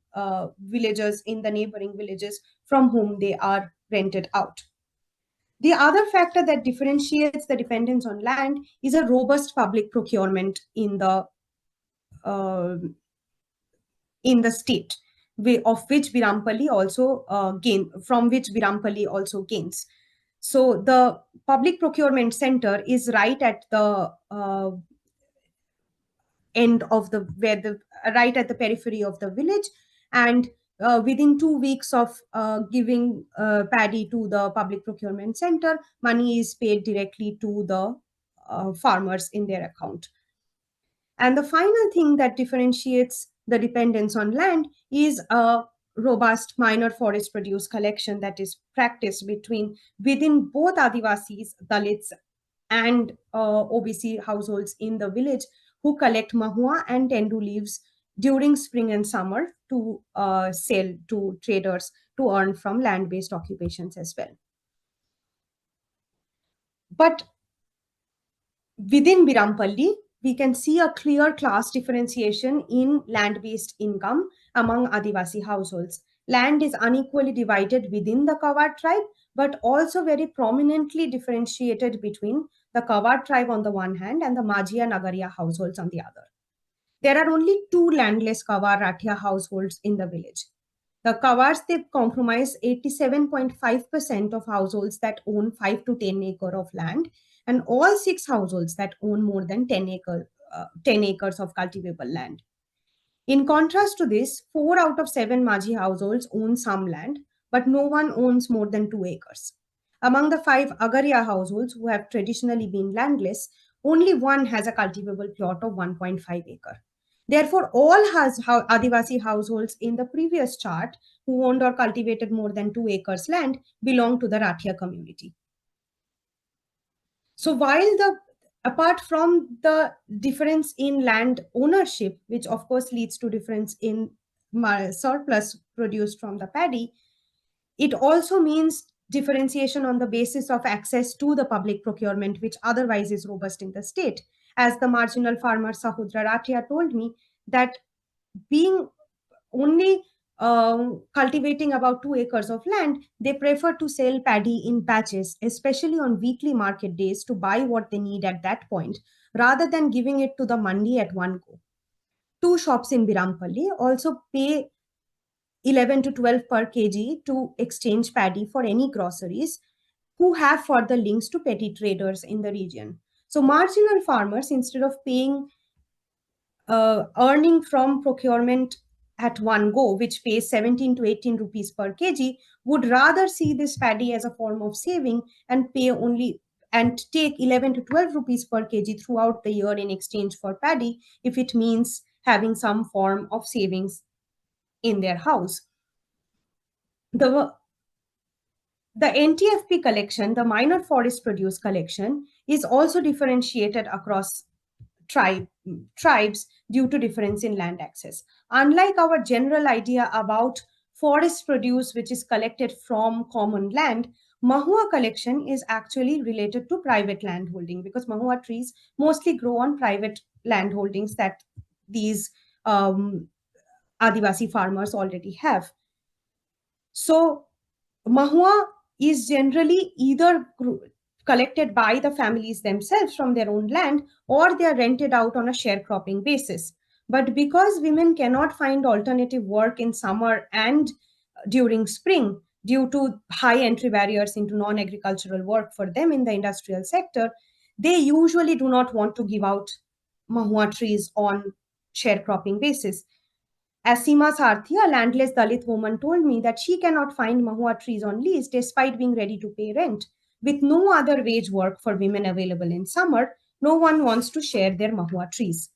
villagers in the neighboring villages from whom they are rented out. The other factor that differentiates the dependence on land is a robust public procurement in the state, of which Birampalli also from which Birampalli also gains. So the public procurement center is right at the end of the right at the periphery of the village, and within 2 weeks of giving paddy to the public procurement center, money is paid directly to the farmers in their account. And the final thing that differentiates the dependence on land is a robust minor forest produce collection that is practiced within both Adivasis, Dalits, and OBC households in the village, who collect mahua and tendu leaves during spring and summer to sell to traders to earn from land-based occupations as well. But within Birampalli, we can see a clear class differentiation in land-based income among Adivasi households. Land is unequally divided within the Kawar tribe, but also very prominently differentiated between the Kawar tribe on the one hand and the Majhi and Agaria households on the other. There are only 2 landless Kawar Rathia households in the village. The Kawars, they comprise 87.5% of households that own 5 to 10 acre of land, and all 6 households that own more than 10 acres of cultivable land. In contrast to this, 4 out of 7 Majhi households own some land, but no one owns more than 2 acres. Among the 5 Agaria households who have traditionally been landless, only one has a cultivable plot of 1.5 acre. Therefore, all Adivasi households in the previous chart who owned or cultivated more than 2 acres land belong to the Rathia community. So apart from the difference in land ownership, which of course leads to difference in surplus produced from the paddy, it also means differentiation on the basis of access to the public procurement, which otherwise is robust in the state. As the marginal farmer Sahudra Rathia told me, that being only cultivating about 2 acres of land, they prefer to sell paddy in patches, especially on weekly market days, to buy what they need at that point, rather than giving it to the mandi at one go. 2 shops in Birampalli also pay 11 to 12 per kg to exchange paddy for any groceries, who have further links to petty traders in the region. So marginal farmers, instead of paying earning from procurement at one go, which pays 17 to 18 rupees per kg, would rather see this paddy as a form of saving and pay only and take 11 to 12 rupees per kg throughout the year in exchange for paddy, if it means having some form of savings in their house. The NTFP collection, the minor forest produce collection, is also differentiated across tribes due to difference in land access. Unlike our general idea about forest produce, which is collected from common land, Mahua collection is actually related to private land holding, because Mahua trees mostly grow on private land holdings that these Adivasi farmers already have. So Mahua is generally either collected by the families themselves from their own land, or they are rented out on a sharecropping basis. But because women cannot find alternative work in summer and during spring due to high entry barriers into non-agricultural work for them in the industrial sector, they usually do not want to give out Mahua trees on sharecropping basis. As Seema Sarthi, a landless Dalit woman, told me that she cannot find Mahua trees on lease despite being ready to pay rent. With no other wage work for women available in summer, no one wants to share their Mahua trees.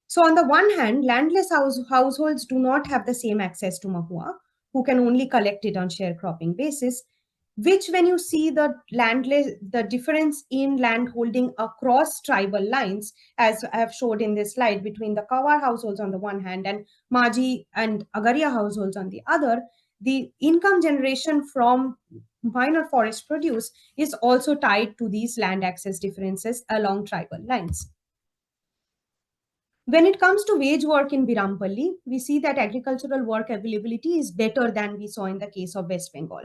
So, on the one hand, landless households do not have the same access to Mahua, who can only collect it on sharecropping basis, which when you see the difference in land holding across tribal lines, as I have showed in this slide, between the Kawar households on the one hand and Majhi and Agaria households on the other, the income generation from minor forest produce is also tied to these land access differences along tribal lines. When it comes to wage work in Birampalli, we see that agricultural work availability is better than we saw in the case of West Bengal.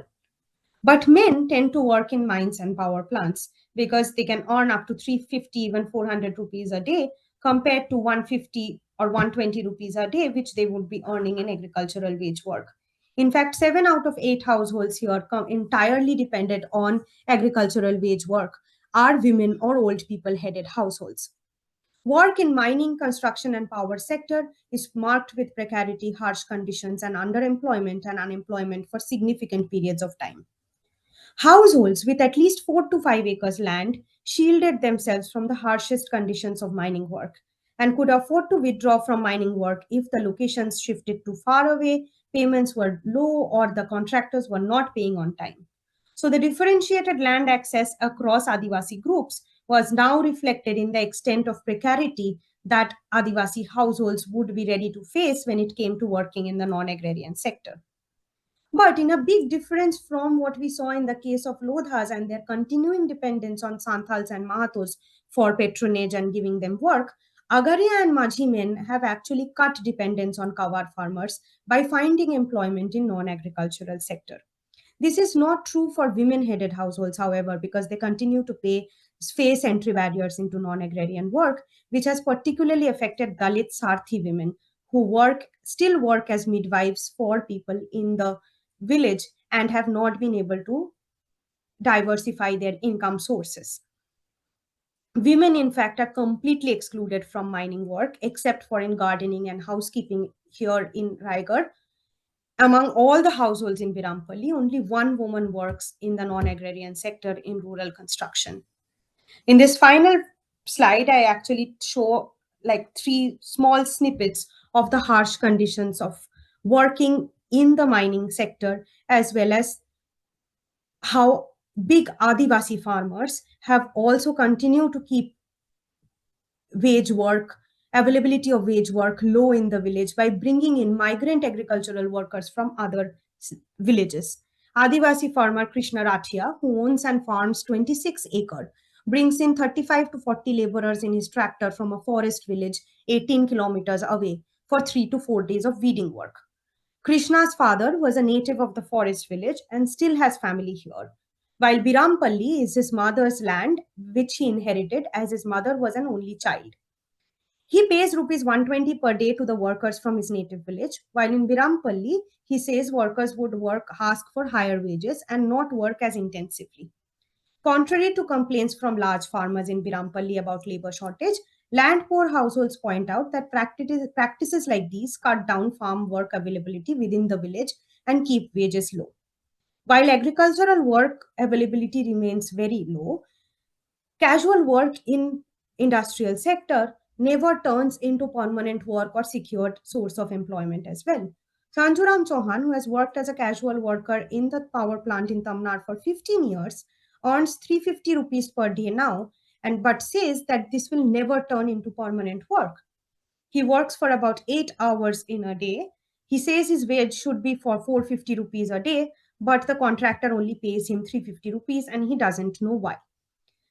But men tend to work in mines and power plants because they can earn up to 350, even 400 rupees a day compared to 150 or 120 rupees a day, which they would be earning in agricultural wage work. In fact, 7 out of 8 households here come entirely dependent on agricultural wage work are women or old people headed households. Work in mining, construction, and power sector is marked with precarity, harsh conditions, and underemployment and unemployment for significant periods of time. Households with at least 4 to 5 acres land shielded themselves from the harshest conditions of mining work and could afford to withdraw from mining work if the locations shifted too far away, payments were low, or the contractors were not paying on time. So the differentiated land access across Adivasi groups was now reflected in the extent of precarity that Adivasi households would be ready to face when it came to working in the non-agrarian sector. But in a big difference from what we saw in the case of Lodhas and their continuing dependence on Santhals and Mahatos for patronage and giving them work, Agaria and Majhi men have actually cut dependence on Kawar farmers by finding employment in non-agricultural sector. This is not true for women-headed households, however, because they continue to face entry barriers into non-agrarian work, which has particularly affected Dalit Sarthi women who still work as midwives for people in the village and have not been able to diversify their income sources. Women, in fact, are completely excluded from mining work, except for in gardening and housekeeping here in Raigad. Among all the households in Birampalli, only one woman works in the non-agrarian sector in rural construction. In this final slide, I actually show like 3 small snippets of the harsh conditions of working in the mining sector, as well as how big Adivasi farmers have also continued to keep availability of wage work low in the village by bringing in migrant agricultural workers from other villages. Adivasi farmer Krishna Rathia, who owns and farms 26 acres, brings in 35 to 40 laborers in his tractor from a forest village 18 kilometers away for 3 to 4 days of weeding work. Krishna's father was a native of the forest village and still has family here, while Birampalli is his mother's land, which he inherited as his mother was an only child. He pays rupees 120 per day to the workers from his native village, while in Birampalli, he says workers would ask for higher wages and not work as intensively. Contrary to complaints from large farmers in Birampalli about labor shortage, land poor households point out that practices like these cut down farm work availability within the village and keep wages low. While agricultural work availability remains very low, casual work in industrial sector never turns into permanent work or secured source of employment as well. Sanjuram Chauhan, who has worked as a casual worker in the power plant in Tamil Nadu for 15 years, earns 350 rupees per day now, and but says that this will never turn into permanent work. He works for about 8 hours in a day. He says his wage should be for 450 rupees a day, but the contractor only pays him 350 rupees and he doesn't know why.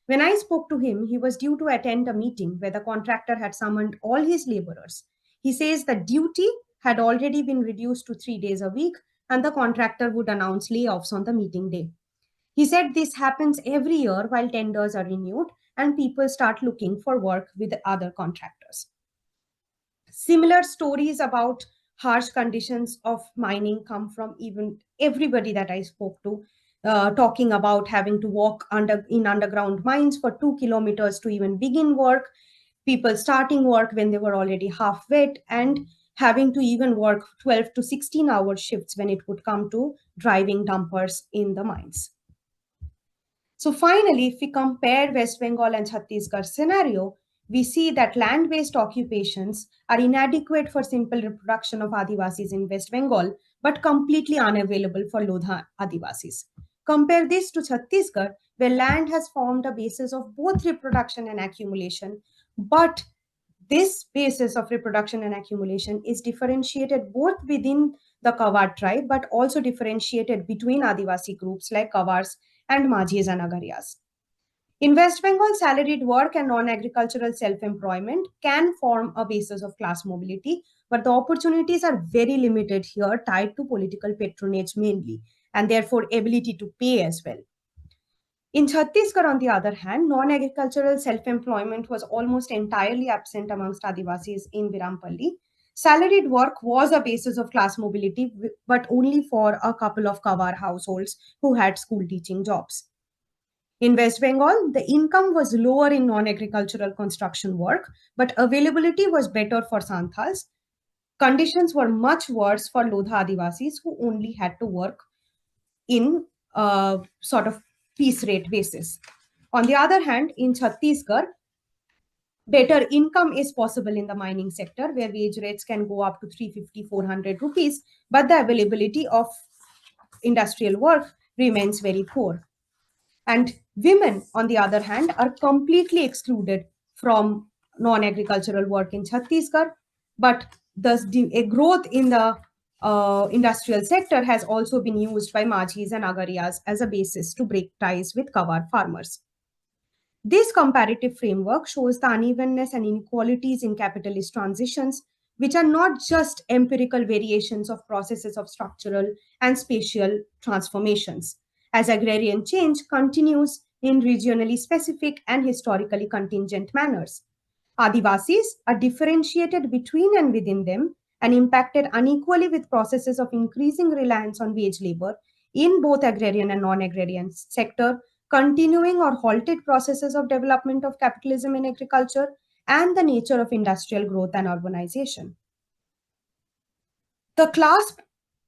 When I spoke to him, he was due to attend a meeting where the contractor had summoned all his laborers. He says the duty had already been reduced to 3 days a week and the contractor would announce layoffs on the meeting day. He said this happens every year while tenders are renewed and people start looking for work with other contractors. Similar stories about harsh conditions of mining come from even everybody that I spoke to, talking about having to walk in underground mines for 2 kilometers to even begin work, people starting work when they were already half wet, and having to even work 12 to 16-hour shifts when it would come to driving dumpers in the mines. So finally, if we compare West Bengal and Chhattisgarh scenario, we see that land-based occupations are inadequate for simple reproduction of Adivasis in West Bengal, but completely unavailable for Lodha Adivasis. Compare this to Chhattisgarh, where land has formed a basis of both reproduction and accumulation, but this basis of reproduction and accumulation is differentiated both within the Kawar tribe, but also differentiated between Adivasi groups like Kawars and Majhis and Agarias. In West Bengal, salaried work and non-agricultural self-employment can form a basis of class mobility, but the opportunities are very limited here, tied to political patronage mainly, and therefore ability to pay as well. In Chhattisgarh, on the other hand, non-agricultural self-employment was almost entirely absent amongst Adivasis in Virampalli. Salaried work was a basis of class mobility, but only for a couple of Kawar households who had school teaching jobs. In West Bengal, the income was lower in non-agricultural construction work, but availability was better for Santhals. Conditions were much worse for Lodha Adivasis, who only had to work in a sort of piece rate basis. On the other hand, in Chhattisgarh, better income is possible in the mining sector, where wage rates can go up to 350-400 rupees, but the availability of industrial work remains very poor. And women, on the other hand, are completely excluded from non-agricultural work in Chhattisgarh, but a growth in the industrial sector has also been used by Majhis and Agarias as a basis to break ties with Kawar farmers. This comparative framework shows the unevenness and inequalities in capitalist transitions, which are not just empirical variations of processes of structural and spatial transformations, as agrarian change continues in regionally specific and historically contingent manners. Adivasis are differentiated between and within them and impacted unequally with processes of increasing reliance on wage labor in both agrarian and non-agrarian sector, continuing or halted processes of development of capitalism in agriculture, and the nature of industrial growth and urbanization. The class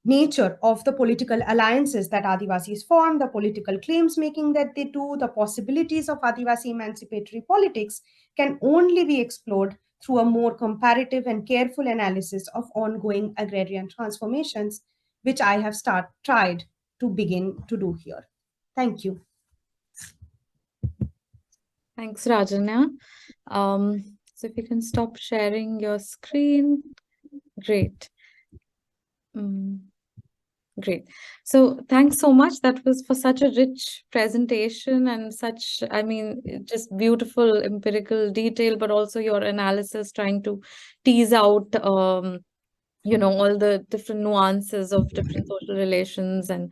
nature of the political alliances that Adivasis form, the political claims making that they do, the possibilities of Adivasi emancipatory politics can only be explored through a more comparative and careful analysis of ongoing agrarian transformations, which I have tried to begin to do here. Thank you. Thanks, Rajanya. So if you can stop sharing your screen, great. Great. So thanks so much. That was for such a rich presentation and such, I mean, just beautiful empirical detail, but also your analysis trying to tease out, you know, all the different nuances of different social relations and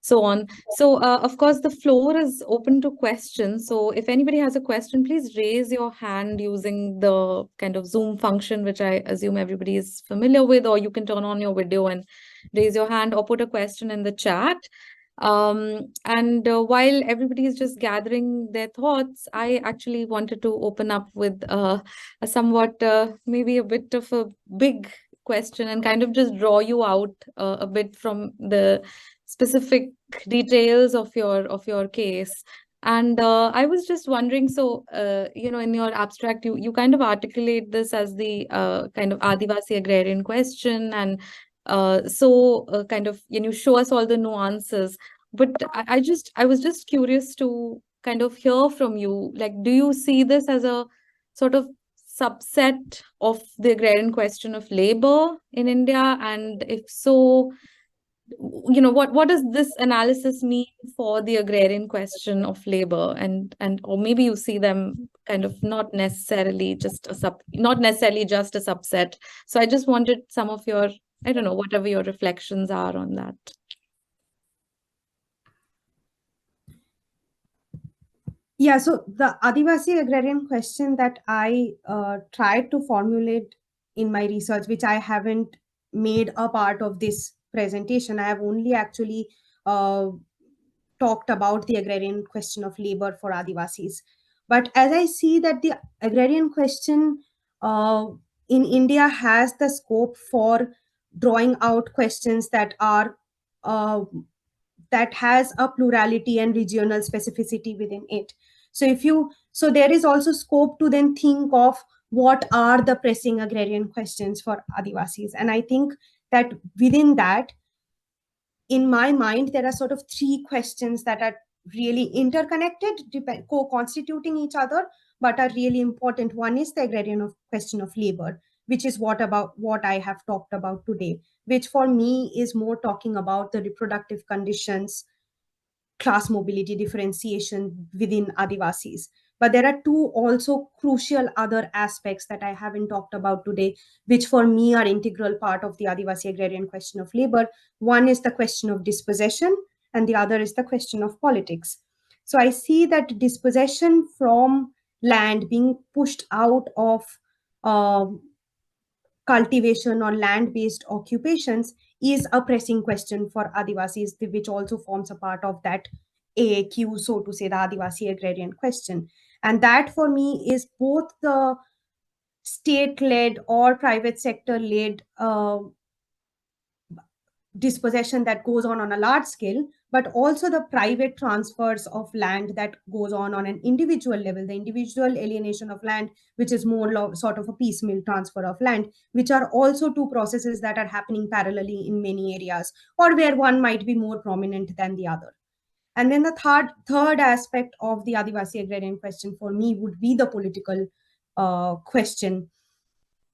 so on. So, of course, the floor is open to questions. So if anybody has a question, please raise your hand using the kind of Zoom function, which I assume everybody is familiar with, or you can turn on your video and raise your hand or put a question in the chat. And while everybody is just gathering their thoughts, I actually wanted to open up with a somewhat maybe a bit of a big question and kind of just draw you out a bit from the specific details of your case. And I was just wondering, so, in your abstract, you kind of articulate this as the kind of Adivasi agrarian question, and kind of, show us all the nuances. But I was just curious to kind of hear from you, like, do you see this as a sort of subset of the agrarian question of labor in India? And if so, what does this analysis mean for the agrarian question of labor, and or maybe you see them kind of not necessarily just a subset. So I just wanted some of your, I don't know, whatever your reflections are on that. Yeah, so the Adivasi agrarian question that I tried to formulate in my research, which I haven't made a part of this presentation, I have only actually talked about the agrarian question of labor for Adivasis. But as I see that the agrarian question in India has the scope for drawing out questions that are that has a plurality and regional specificity within it. So there is also scope to then think of what are the pressing agrarian questions for Adivasis. And I think that within that, in my mind, there are sort of three questions that are really interconnected, co-constituting each other, but are really important. One is the agrarian question of labor, which is what I have talked about today, which for me is more talking about the reproductive conditions, class mobility differentiation within Adivasis. But there are two also crucial other aspects that I haven't talked about today, which for me are integral part of the Adivasi agrarian question of labor. One is the question of dispossession, and the other is the question of politics. So I see that dispossession from land being pushed out of cultivation or land-based occupations is a pressing question for Adivasis, which also forms a part of that AAQ, so to say, the Adivasi agrarian question. And that for me is both the state-led or private sector-led dispossession that goes on a large scale, but also the private transfers of land that goes on an individual level, the individual alienation of land, which is more sort of a piecemeal transfer of land, which are also two processes that are happening parallelly in many areas, or where one might be more prominent than the other. And then the third aspect of the Adivasi agrarian question for me would be the political question,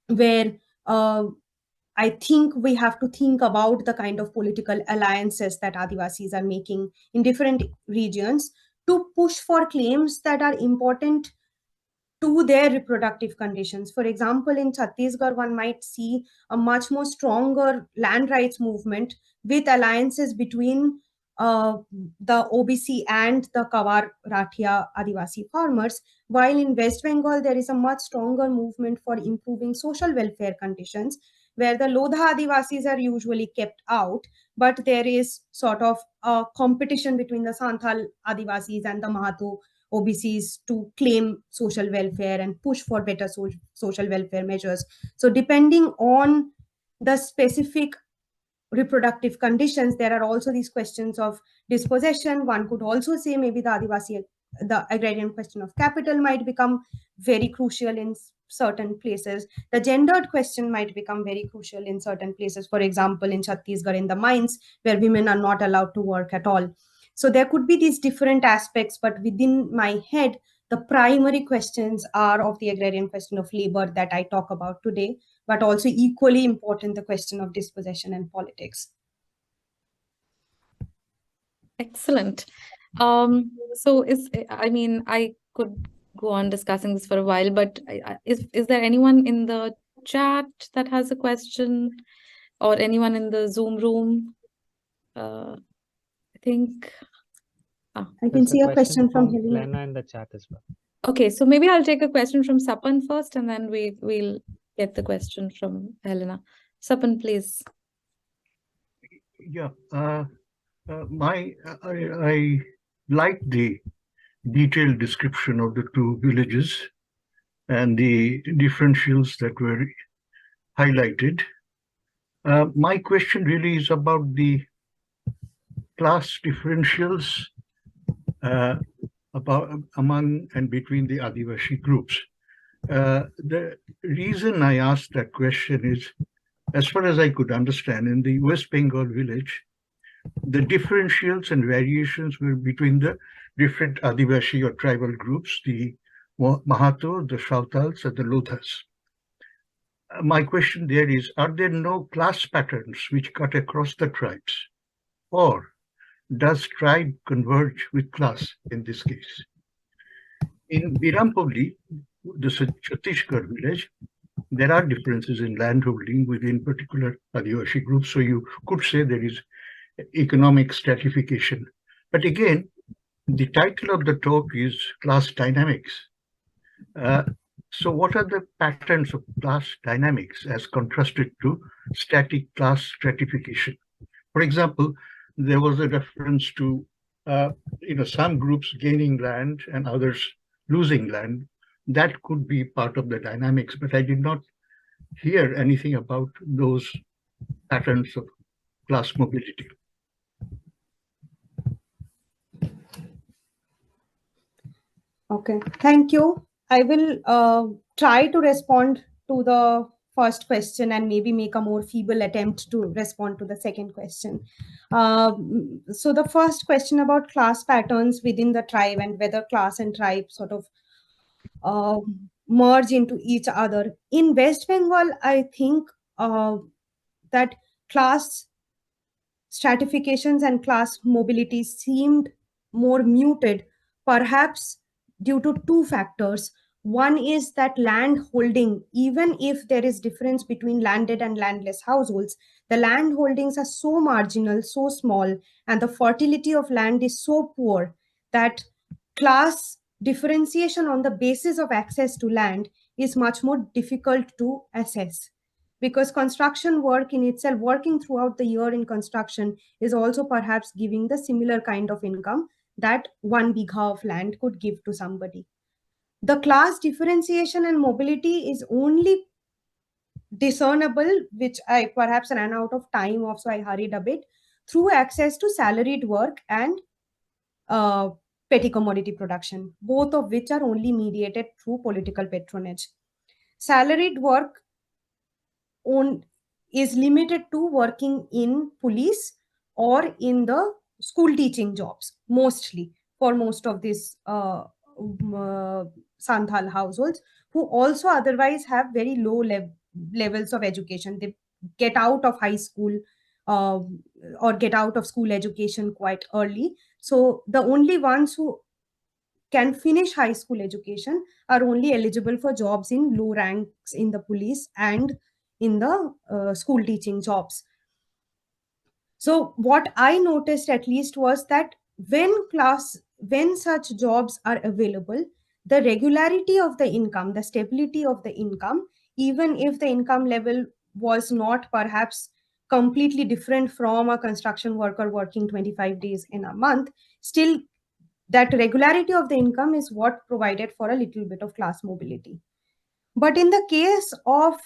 where I think we have to think about the kind of political alliances that Adivasis are making in different regions to push for claims that are important to their reproductive conditions. For example, in Chhattisgarh, one might see a much more stronger land rights movement with alliances between the OBC and the Kawar Rathia Adivasi farmers, while in West Bengal, there is a much stronger movement for improving social welfare conditions, where the Lodha Adivasis are usually kept out, but there is sort of a competition between the Santhal Adivasis and the Mahato OBCs to claim social welfare and push for better social welfare measures. So depending on the specific reproductive conditions, there are also these questions of dispossession. One could also say maybe the agrarian question of capital might become very crucial in certain places. The gendered question might become very crucial in certain places. For example, in Chhattisgarh, in the mines, where women are not allowed to work at all. So there could be these different aspects, but within my head, the primary questions are of the agrarian question of labor that I talk about today, but also equally important, the question of dispossession and politics. Excellent. So I could go on discussing this for a while, but is there anyone in the chat that has a question, or anyone in the Zoom room? I think I can see a question from Helena in the chat as well. Okay, so maybe I'll take a question from Sapan first, and then we'll get the question from Helena. Sapan, please. Yeah, I like the detailed description of the two villages and the differentials that were highlighted. My question really is about the class differentials among and between the Adivasi groups. The reason I asked that question is, as far as I could understand, in the West Bengal village, the differentials and variations were between the different Adivasi or tribal groups, the Mahato, the Santhals, and the Lodhas. My question there is, are there no class patterns which cut across the tribes? Or does tribe converge with class in this case? In Birampolli, the Chhattisgarh village, there are differences in landholding within particular Adivasi groups. So you could say there is economic stratification. But again, the title of the talk is Class Dynamics. So what are the patterns of class dynamics as contrasted to static class stratification? For example, there was a reference to some groups gaining land and others losing land. That could be part of the dynamics, but I did not hear anything about those patterns of class mobility. Okay, thank you. I will try to respond to the first question and maybe make a more feeble attempt to respond to the second question. So the first question about class patterns within the tribe and whether class and tribe sort of merge into each other. In West Bengal, I think that class stratifications and class mobility seemed more muted, perhaps due to two factors. One is that land holding, even if there is difference between landed and landless households, the land holdings are so marginal, so small, and the fertility of land is so poor that class differentiation on the basis of access to land is much more difficult to assess, because construction work in itself, working throughout the year in construction, is also perhaps giving the similar kind of income that 1 bigha of land could give to somebody. The class differentiation and mobility is only discernible, which I perhaps ran out of time of, so I hurried a bit, through access to salaried work and petty commodity production, both of which are only mediated through political patronage. Salaried work is limited to working in police or in the school teaching jobs, mostly for most of these Santhal households, who also otherwise have very low levels of education. They get out of high school or get out of school education quite early. So the only ones who can finish high school education are only eligible for jobs in low ranks in the police and in the school teaching jobs. So what I noticed at least was that when such jobs are available, the regularity of the income, the stability of the income, even if the income level was not perhaps completely different from a construction worker working 25 days in a month, still that regularity of the income is what provided for a little bit of class mobility. But in the case of,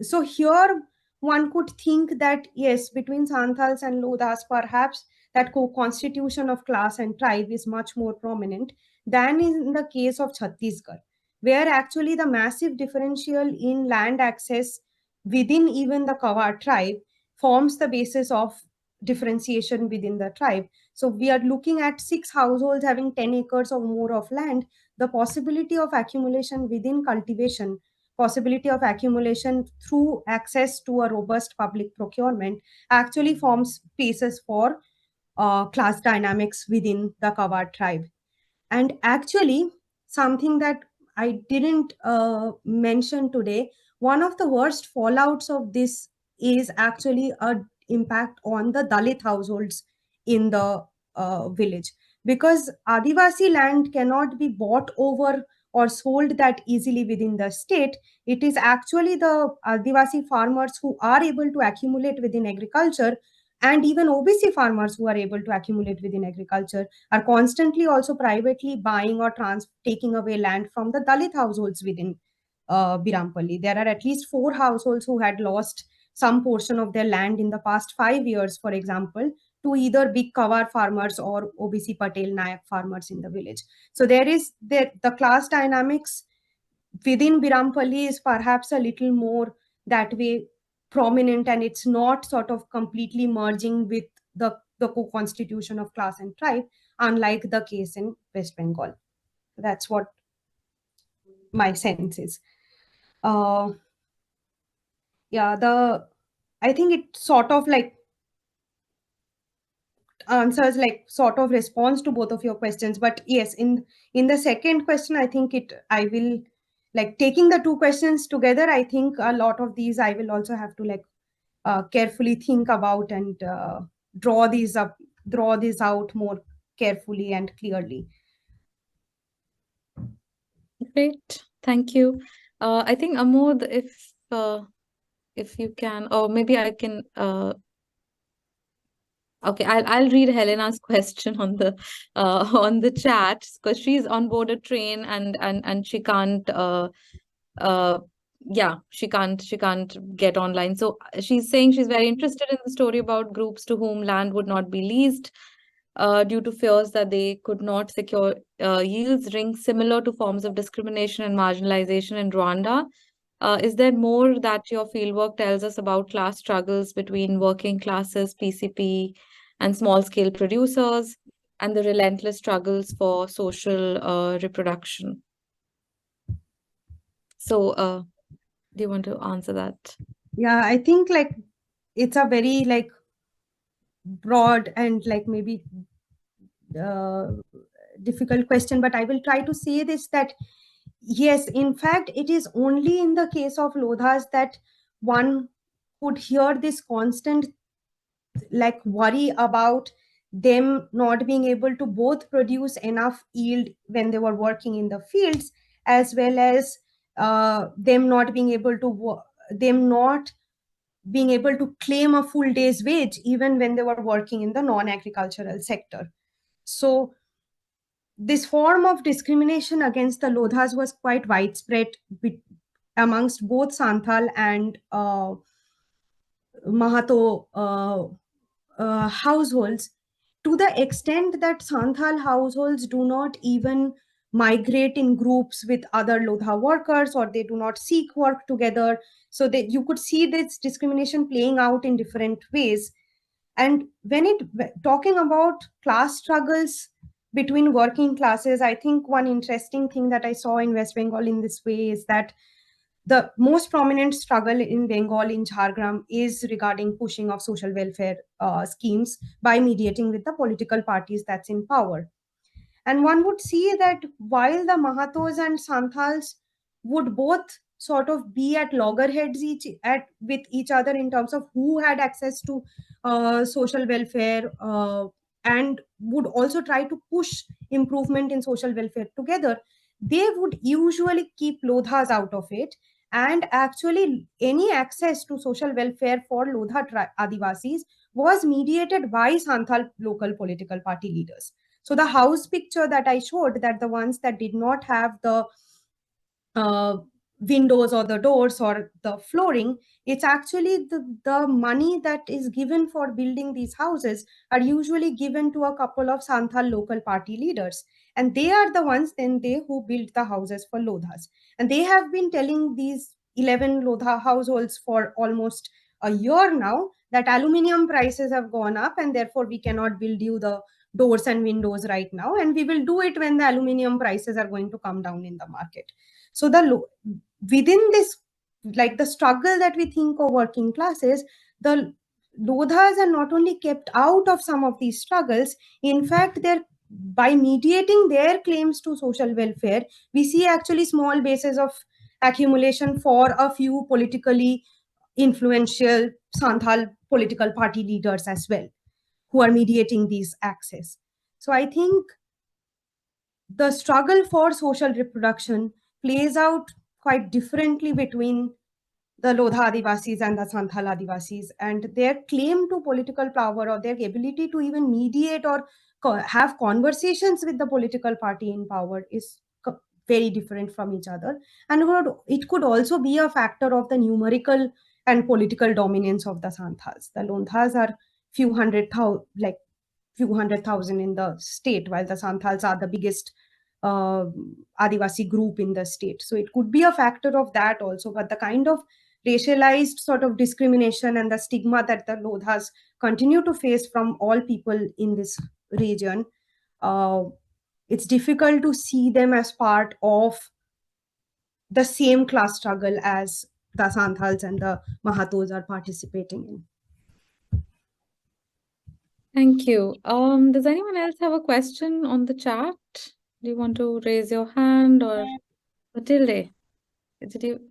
so here one could think that yes, between Santhals and Lodhas, perhaps that co-constitution of class and tribe is much more prominent than in the case of Chhattisgarh, where actually the massive differential in land access within even the Kawar tribe forms the basis of differentiation within the tribe. So we are looking at 6 households having 10 acres or more of land. The possibility of accumulation within cultivation, possibility of accumulation through access to a robust public procurement actually forms basis for class dynamics within the Kawar tribe. And actually, something that I didn't mention today, one of the worst fallouts of this is actually a impact on the Dalit households in the village, because Adivasi land cannot be bought over or sold that easily within the state. It is actually the Adivasi farmers who are able to accumulate within agriculture, and even OBC farmers who are able to accumulate within agriculture are constantly also privately buying or taking away land from the Dalit households within Birampalli. There are at least 4 households who had lost some portion of their land in the past 5 years, for example, to either big Kawar farmers or OBC Patel Nayak farmers in the village. So there is the class dynamics within Birampalli is perhaps a little more that way prominent, and it's not sort of completely merging with the co-constitution of class and tribe, unlike the case in West Bengal. That's what my sense is. Yeah, I think it sort of like answers, like sort of response to both of your questions. But yes, in the second question, I think I will, like, taking the two questions together, I think a lot of these I will also have to like carefully think about and draw these out more carefully and clearly. Great, thank you. I think Amod, if you can, or maybe I can. Okay, I'll read Helena's question on the chat, because she's on board a train and she can't she can't get online. So she's saying she's very interested in the story about groups to whom land would not be leased due to fears that they could not secure yields, ring similar to forms of discrimination and marginalization in Rwanda. Is there more that your fieldwork tells us about class struggles between working classes, PCP, and small-scale producers, and the relentless struggles for social reproduction? So, do you want to answer that? Yeah, I think like it's a very like broad and like maybe difficult question, but I will try to say this, that yes, in fact, it is only in the case of Lodhas that one could hear this constant like worry about them not being able to both produce enough yield when they were working in the fields, as well as them not being able to claim a full day's wage even when they were working in the non-agricultural sector. So this form of discrimination against the Lodhas was quite widespread amongst both Santhal and Mahato households, to the extent that Santhal households do not even migrate in groups with other Lodha workers, or they do not seek work together. So that you could see this discrimination playing out in different ways. And when talking about class struggles between working classes, I think one interesting thing that I saw in West Bengal in this way is that the most prominent struggle in Bengal, in Jhargram, is regarding pushing of social welfare schemes by mediating with the political parties that's in power. And one would see that while the Mahatos and Santhals would both sort of be at loggerheads with each other in terms of who had access to social welfare, and would also try to push improvement in social welfare together, they would usually keep Lodhas out of it. And actually, any access to social welfare for Lodha Adivasis was mediated by Santhal local political party leaders. So the house picture that I showed, that the ones that did not have the windows or the doors or the flooring, it's actually the money that is given for building these houses are usually given to a couple of Santhal local party leaders. And they are the ones who build the houses for Lodhas. And they have been telling these 11 Lodha households for almost a year now that aluminium prices have gone up and therefore we cannot build you the doors and windows right now, and we will do it when the aluminium prices are going to come down in the market. So within this, like the struggle that we think of working classes, the Lodhas are not only kept out of some of these struggles, in fact, by mediating their claims to social welfare, we see actually small bases of accumulation for a few politically influential Santhal political party leaders as well, who are mediating these access. So I think the struggle for social reproduction plays out quite differently between the Lodha Adivasis and the Santhal Adivasis, and their claim to political power or their ability to even mediate or have conversations with the political party in power is very different from each other. And it could also be a factor of the numerical and political dominance of the Santhals. The Lodhas are few hundred thousand in the state, while the Santhals are the biggest Adivasi group in the state. So it could be a factor of that also, but the kind of racialized sort of discrimination and the stigma that the Lodhas continue to face from all people in this region, it's difficult to see them as part of the same class struggle as the Santhals and the Mahatos are participating in. Thank you. Does anyone else have a question on the chat? Do you want to raise your hand, or Matilde? Is it you?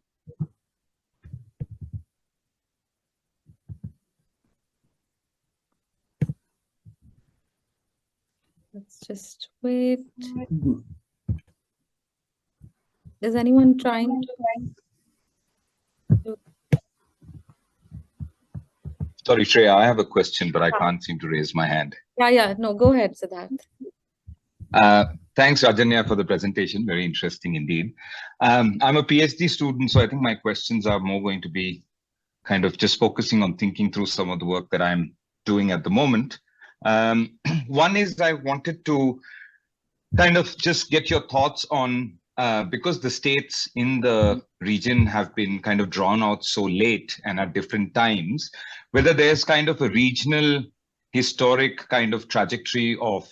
Let's just wait. Is anyone trying to? Sorry, Shreya, I have a question, but I can't seem to raise my hand. Yeah. No, go ahead, Siddharth. Thanks, Rajanya, for the presentation. Very interesting indeed. I'm a PhD student, so I think my questions are more going to be kind of just focusing on thinking through some of the work that I'm doing at the moment. One is I wanted to kind of just get your thoughts on, because the states in the region have been kind of drawn out so late and at different times, whether there's kind of a regional historic kind of trajectory of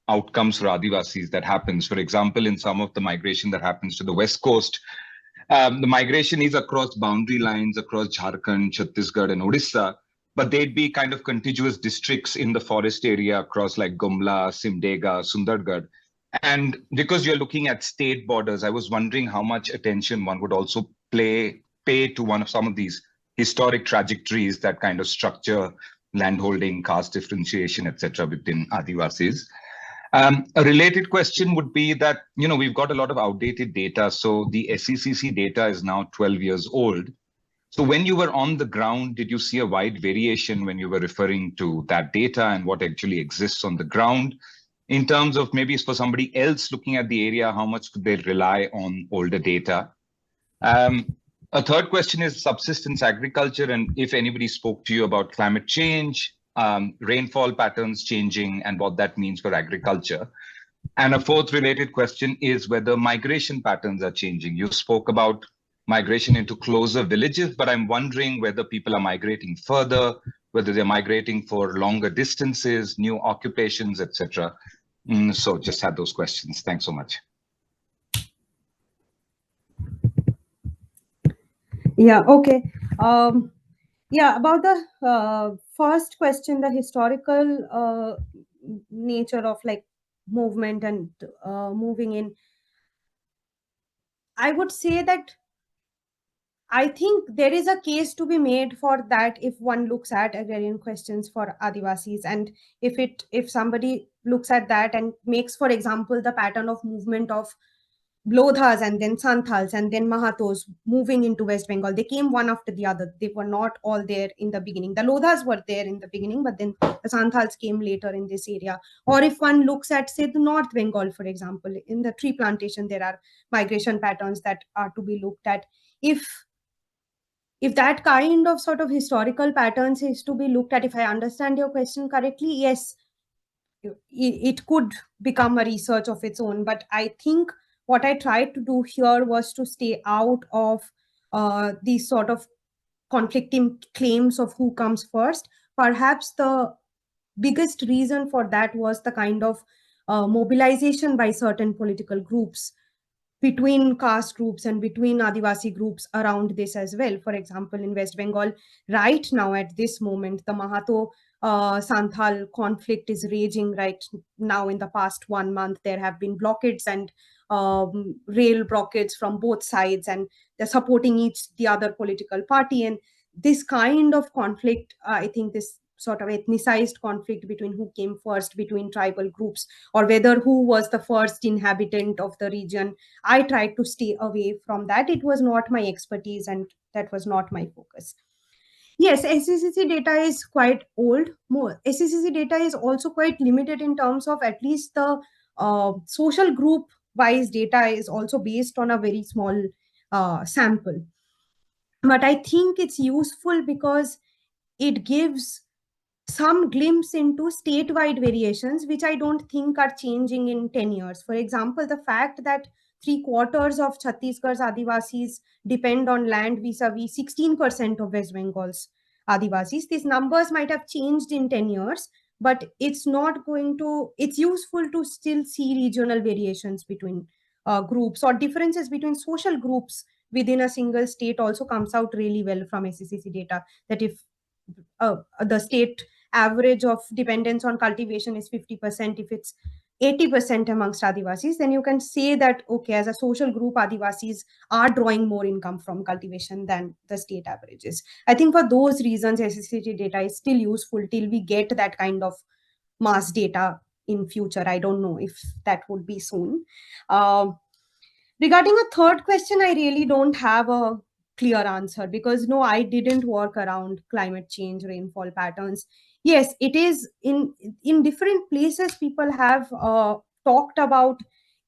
outcomes for Adivasis that happens. For example, in some of the migration that happens to the West Coast, the migration is across boundary lines, across Jharkhand, Chhattisgarh, and Odisha, but they'd be kind of contiguous districts in the forest area across like Gumla, Simdega, Sundargarh. And because you're looking at state borders, I was wondering how much attention one would also pay to some of these historic trajectories that kind of structure landholding, caste differentiation, etc. within Adivasis. A related question would be that, we've got a lot of outdated data. So the SECC data is now 12 years old. So when you were on the ground, did you see a wide variation when you were referring to that data and what actually exists on the ground? In terms of maybe for somebody else looking at the area, how much could they rely on older data? A third question is subsistence agriculture, and if anybody spoke to you about climate change, rainfall patterns changing, and what that means for agriculture. And a fourth related question is whether migration patterns are changing. You spoke about migration into closer villages, but I'm wondering whether people are migrating further, whether they're migrating for longer distances, new occupations, etc. So just had those questions. Thanks so much. Yeah, okay. Yeah, about the first question, the historical nature of like movement and moving in, I would say that I think there is a case to be made for that if one looks at agrarian questions for Adivasis, and if somebody looks at that and makes, for example, the pattern of movement of Lodhas and then Santhals and then Mahatos moving into West Bengal. They came one after the other. They were not all there in the beginning. The Lodhas were there in the beginning, but then the Santhals came later in this area. Or if one looks at, say, the North Bengal, for example, in the tree plantation, there are migration patterns that are to be looked at. If that kind of sort of historical patterns is to be looked at, if I understand your question correctly, yes, it could become a research of its own. But I think what I tried to do here was to stay out of these sort of conflicting claims of who comes first. Perhaps the biggest reason for that was the kind of mobilization by certain political groups between caste groups and between Adivasi groups around this as well. For example, in West Bengal, right now at this moment, the Mahato Santhal conflict is raging right now. In the past 1 month, there have been blockades and rail blockades from both sides, and they're supporting each the other political party. And this kind of conflict, I think this sort of ethnicized conflict between who came first, between tribal groups, or whether who was the first inhabitant of the region, I tried to stay away from that. It was not my expertise and that was not my focus. Yes, SECC data is quite old. SECC data is also quite limited in terms of at least the social group wise data is also based on a very small sample. But I think it's useful because it gives some glimpse into statewide variations, which I don't think are changing in 10 years. For example, the fact that 3/4 of Chhattisgarh's Adivasis depend on land vis-a-vis 16% of West Bengal's Adivasis. These numbers might have changed in 10 years, but it's useful to still see regional variations between groups, or differences between social groups within a single state also comes out really well from SCCC data, that if the state average of dependence on cultivation is 50%, if it's 80% amongst Adivasis, then you can say that, okay, as a social group, Adivasis are drawing more income from cultivation than the state averages. I think for those reasons, SCCT data is still useful till we get that kind of mass data in future. I don't know if that would be soon. Regarding a third question, I really don't have a clear answer, because no, I didn't work around climate change, rainfall patterns. Yes, it is in different places people have talked about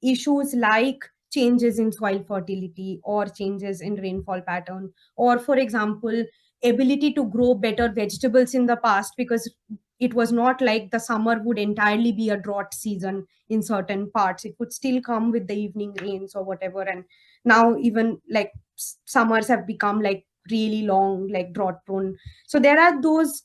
issues like changes in soil fertility or changes in rainfall pattern, or for example, ability to grow better vegetables in the past, because it was not like the summer would entirely be a drought season in certain parts. It would still come with the evening rains or whatever, and now even like summers have become like really long, like drought prone. So there are those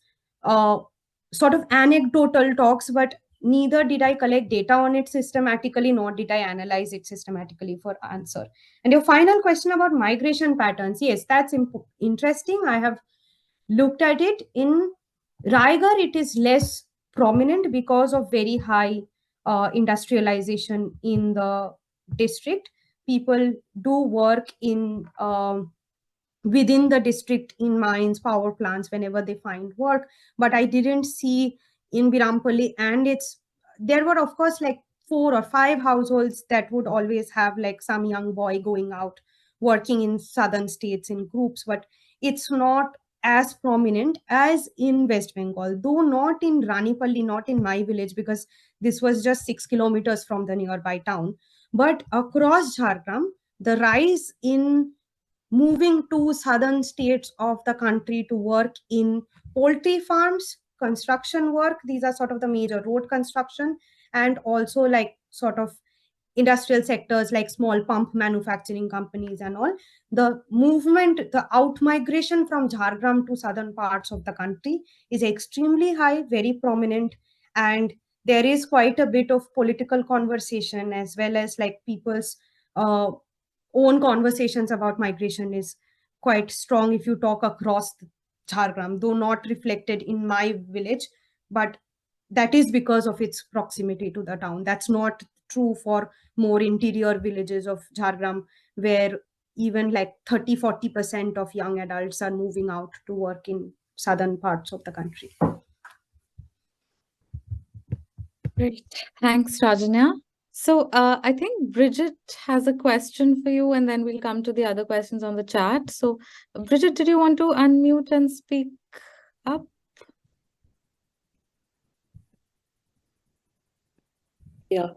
sort of anecdotal talks, but neither did I collect data on it systematically, nor did I analyze it systematically for answer. And your final question about migration patterns, yes, that's interesting. I have looked at it. In Raigarh, it is less prominent because of very high industrialization in the district. People do work in within the district in mines, power plants, whenever they find work. But I didn't see in Birampalli, and there were of course like 4 or 5 households that would always have like some young boy going out working in southern states in groups, but it's not as prominent as in West Bengal, though not in Ranipalli, not in my village, because this was just 6 kilometers from the nearby town. But across Jharkhand, the rise in moving to southern states of the country to work in poultry farms, construction work, these are sort of the major road construction, and also like sort of industrial sectors like small pump manufacturing companies and all. The movement, the out migration from Jharkhand to southern parts of the country is extremely high, very prominent, and there is quite a bit of political conversation as well as like people's own conversations about migration is quite strong if you talk across Jharkhand, though not reflected in my village, but that is because of its proximity to the town. That's not true for more interior villages of Jharkhand, where even like 30-40% of young adults are moving out to work in southern parts of the country. Great. Thanks, Rajanya. So I think Bridget has a question for you, and then we'll come to the other questions on the chat. So Bridget, did you want to unmute and speak up? Yeah.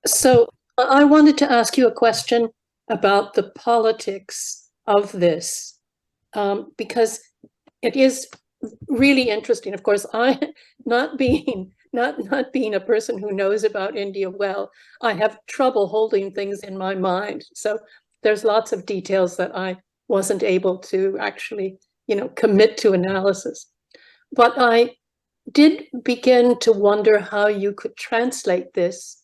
So I wanted to ask you a question about the politics of this, because it is really interesting. Of course, I not being a person who knows about India well, I have trouble holding things in my mind. So there's lots of details that I wasn't able to actually, commit to analysis. But I did begin to wonder how you could translate this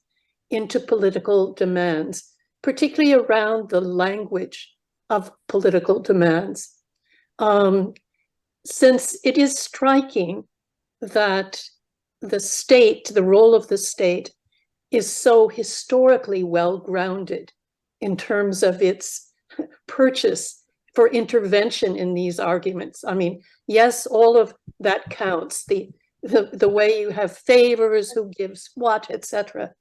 into political demands, particularly around the language of political demands. Since it is striking that the role of the state is so historically well-grounded in terms of its purchase for intervention in these arguments. I mean, yes, all of that counts, the way you have favors, who gives what, etc.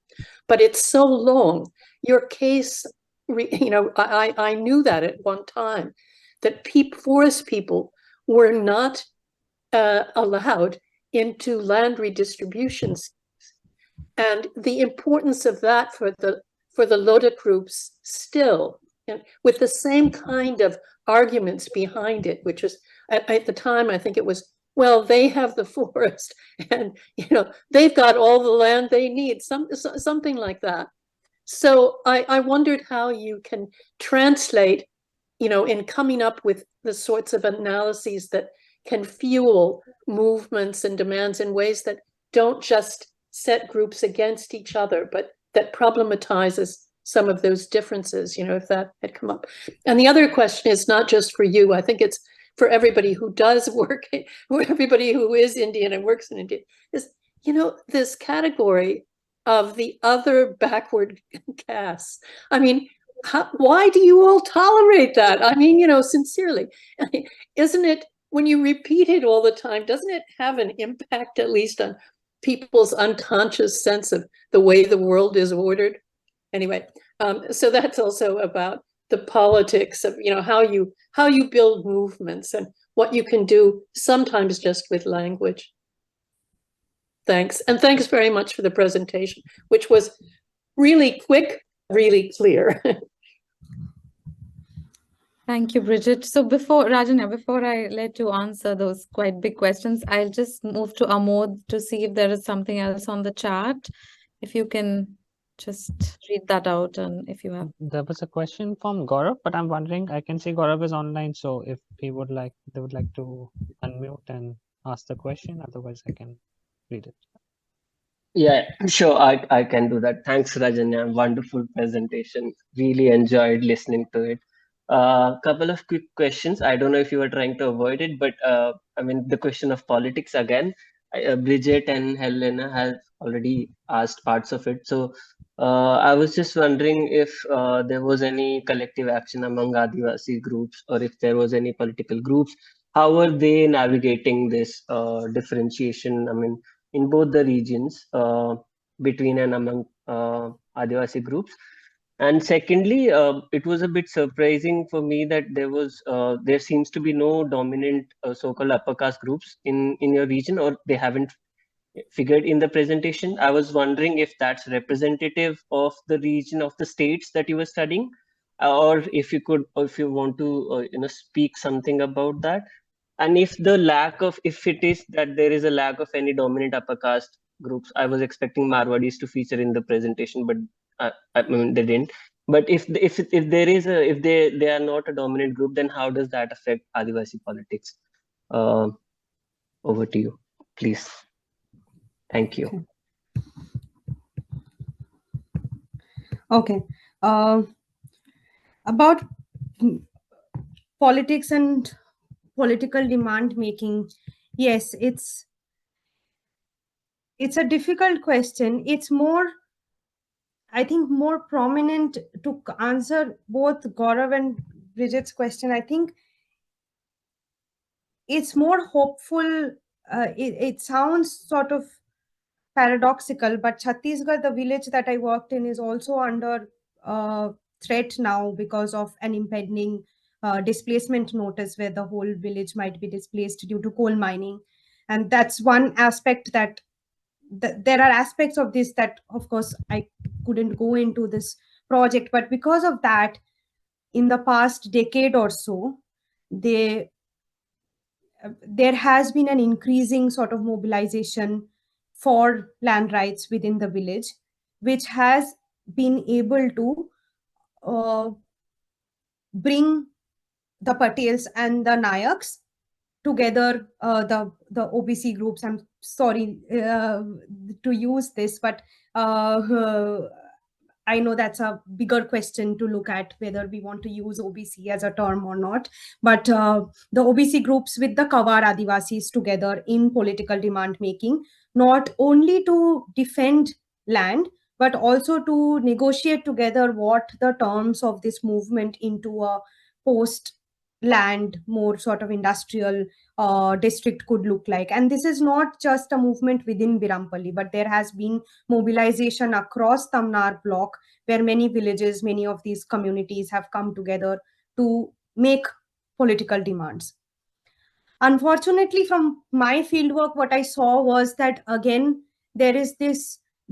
But it's so long. Your case, I knew that at one time, that forest people were not allowed into land redistribution schemes. And the importance of that for the Lodha groups still, with the same kind of arguments behind it, which is at the time, I think it was well, they have the forest and, they've got all the land they need, something like that. So I wondered how you can translate, in coming up with the sorts of analyses that can fuel movements and demands in ways that don't just set groups against each other, but that problematizes some of those differences, if that had come up. And the other question is not just for you, I think it's for everybody who does work, everybody who is Indian and works in India, is, this category of the other backward castes. I mean, why do you all tolerate that? I mean, sincerely, isn't it, when you repeat it all the time, doesn't it have an impact, at least on people's unconscious sense of the way the world is ordered? Anyway, so that's also about the politics of, how you build movements and what you can do sometimes just with language. Thanks. And thanks very much for the presentation, which was really quick, really clear. Thank you, Bridget. So Rajanya, before I let you answer those quite big questions, I'll just move to Amod to see if there is something else on the chat. If you can just read that out, and if you have. There was a question from Gaurav, but I'm wondering, I can see Gaurav is online, so if they would like to unmute and ask the question, otherwise I can read it. Yeah, sure, I can do that. Thanks, Rajanya. Wonderful presentation. Really enjoyed listening to it. Couple of quick questions. I don't know if you were trying to avoid it, but I mean, the question of politics again. Bridget and Helena have already asked parts of it. So I was just wondering if there was any collective action among Adivasi groups, or if there was any political groups. How are they navigating this differentiation? I mean, in both the regions, between and among Adivasi groups. And secondly, it was a bit surprising for me that there seems to be no dominant so-called upper caste groups in your region, or they haven't figured in the presentation. I was wondering if that's representative of the region of the states that you were studying, or if you want to speak something about that. And if it is that there is a lack of any dominant upper caste groups, I was expecting Marwadis to feature in the presentation, but I mean, they didn't. But if they are not a dominant group, then how does that affect Adivasi politics? Over to you, please. Thank you. Okay. About politics and political demand making, yes, it's a difficult question. It's more, I think, more prominent to answer both Gaurav and Bridget's question. I think it's more hopeful. It sounds sort of paradoxical, but Chhattisgarh, the village that I worked in, is also under threat now because of an impending displacement notice where the whole village might be displaced due to coal mining. And that's one aspect that there are aspects of this that, of course, I couldn't go into this project, but because of that, in the past decade or so, there has been an increasing sort of mobilization for land rights within the village, which has been able to bring the Patels and the Nayaks together, the OBC groups. I'm sorry to use this, but I know that's a bigger question to look at, whether we want to use OBC as a term or not. But the OBC groups with the Kawar Adivasis together in political demand making, not only to defend land, but also to negotiate together what the terms of this movement into a post-land, more sort of industrial district could look like. And this is not just a movement within Birampalli, but there has been mobilization across Tamnar block, where many villages, many of these communities have come together to make political demands. Unfortunately, from my fieldwork, what I saw was that, again, there is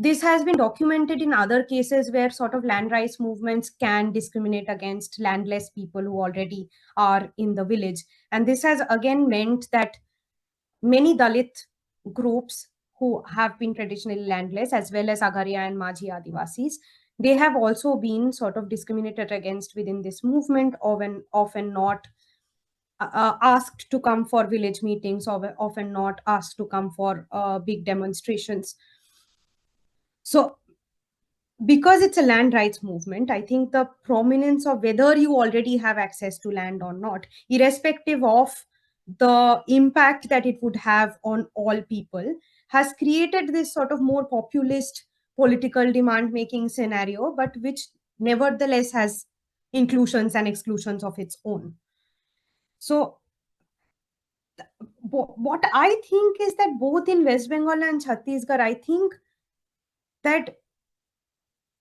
this has been documented in other cases where sort of land rights movements can discriminate against landless people who already are in the village. And this has again meant that many Dalit groups who have been traditionally landless, as well as Agaria and Majhi Adivasis, they have also been sort of discriminated against within this movement, often not asked to come for village meetings, or often not asked to come for big demonstrations. So because it's a land rights movement, I think the prominence of whether you already have access to land or not, irrespective of the impact that it would have on all people, has created this sort of more populist political demand making scenario, but which nevertheless has inclusions and exclusions of its own. So what I think is that both in West Bengal and Chhattisgarh, I think that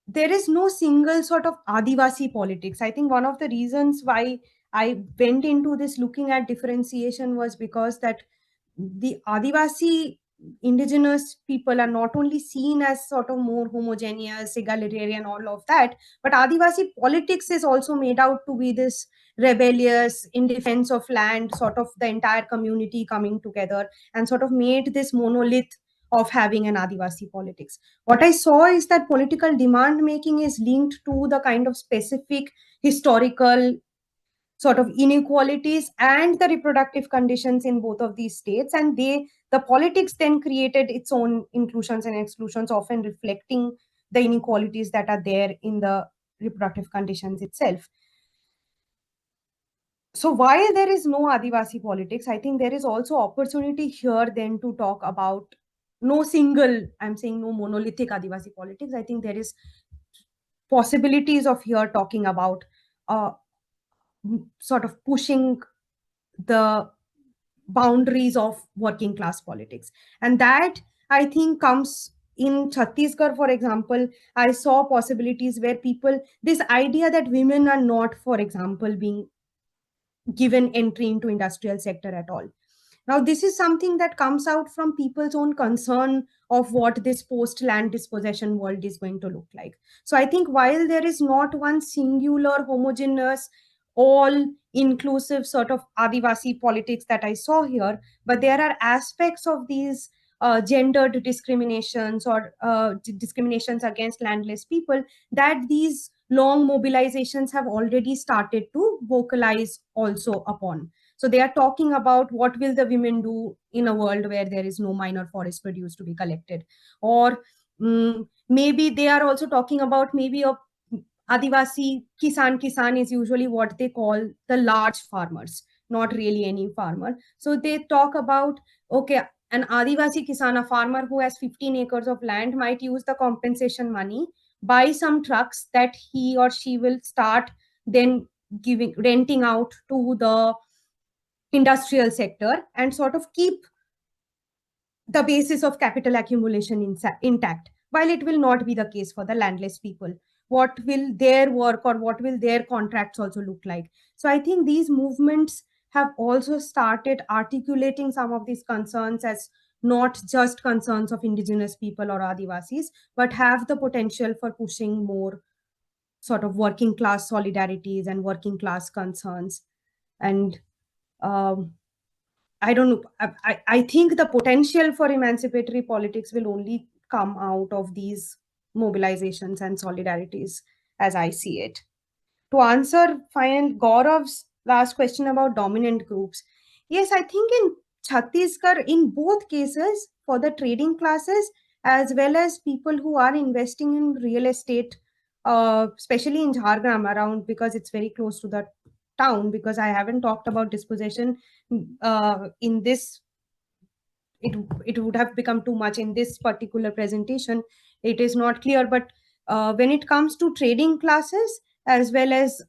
there is no single sort of Adivasi politics. I think one of the reasons why I went into this looking at differentiation was because that the Adivasi indigenous people are not only seen as sort of more homogeneous, egalitarian, all of that, but Adivasi politics is also made out to be this rebellious, in defense of land, sort of the entire community coming together and sort of made this monolith of having an Adivasi politics. What I saw is that political demand making is linked to the kind of specific historical sort of inequalities and the reproductive conditions in both of these states, and the politics then created its own inclusions and exclusions, often reflecting the inequalities that are there in the reproductive conditions itself. So while there is no Adivasi politics, I think there is also opportunity here then to talk about no single, I'm saying no monolithic Adivasi politics. I think there is possibilities of here talking about sort of pushing the boundaries of working class politics. And that, I think, comes in Chhattisgarh, for example. I saw possibilities where people, this idea that women are not, for example, being given entry into industrial sector at all. Now, this is something that comes out from people's own concern of what this post-land dispossession world is going to look like. So I think while there is not one singular, homogeneous, all-inclusive sort of Adivasi politics that I saw here, but there are aspects of these gendered discriminations or discriminations against landless people that these long mobilizations have already started to vocalize also upon. So they are talking about what will the women do in a world where there is no minor forest produce to be collected. Or maybe they are also talking about maybe a Adivasi Kisan. Kisan is usually what they call the large farmers, not really any farmer. So they talk about, okay, an Adivasi Kisan, a farmer who has 15 acres of land, might use the compensation money, buy some trucks that he or she will start then renting out to the industrial sector and sort of keep the basis of capital accumulation intact, while it will not be the case for the landless people. What will their work or what will their contracts also look like? So I think these movements have also started articulating some of these concerns as not just concerns of indigenous people or Adivasis, but have the potential for pushing more sort of working class solidarities and working class concerns. And I don't know, I think the potential for emancipatory politics will only come out of these mobilizations and solidarities as I see it. To answer Gaurav's last question about dominant groups, yes, I think in Chhattisgarh, in both cases, for the trading classes as well as people who are investing in real estate, especially in Jhargram around, because it's very close to the town, because I haven't talked about dispossession in this, it would have become too much in this particular presentation. It is not clear, but when it comes to trading classes, as well as,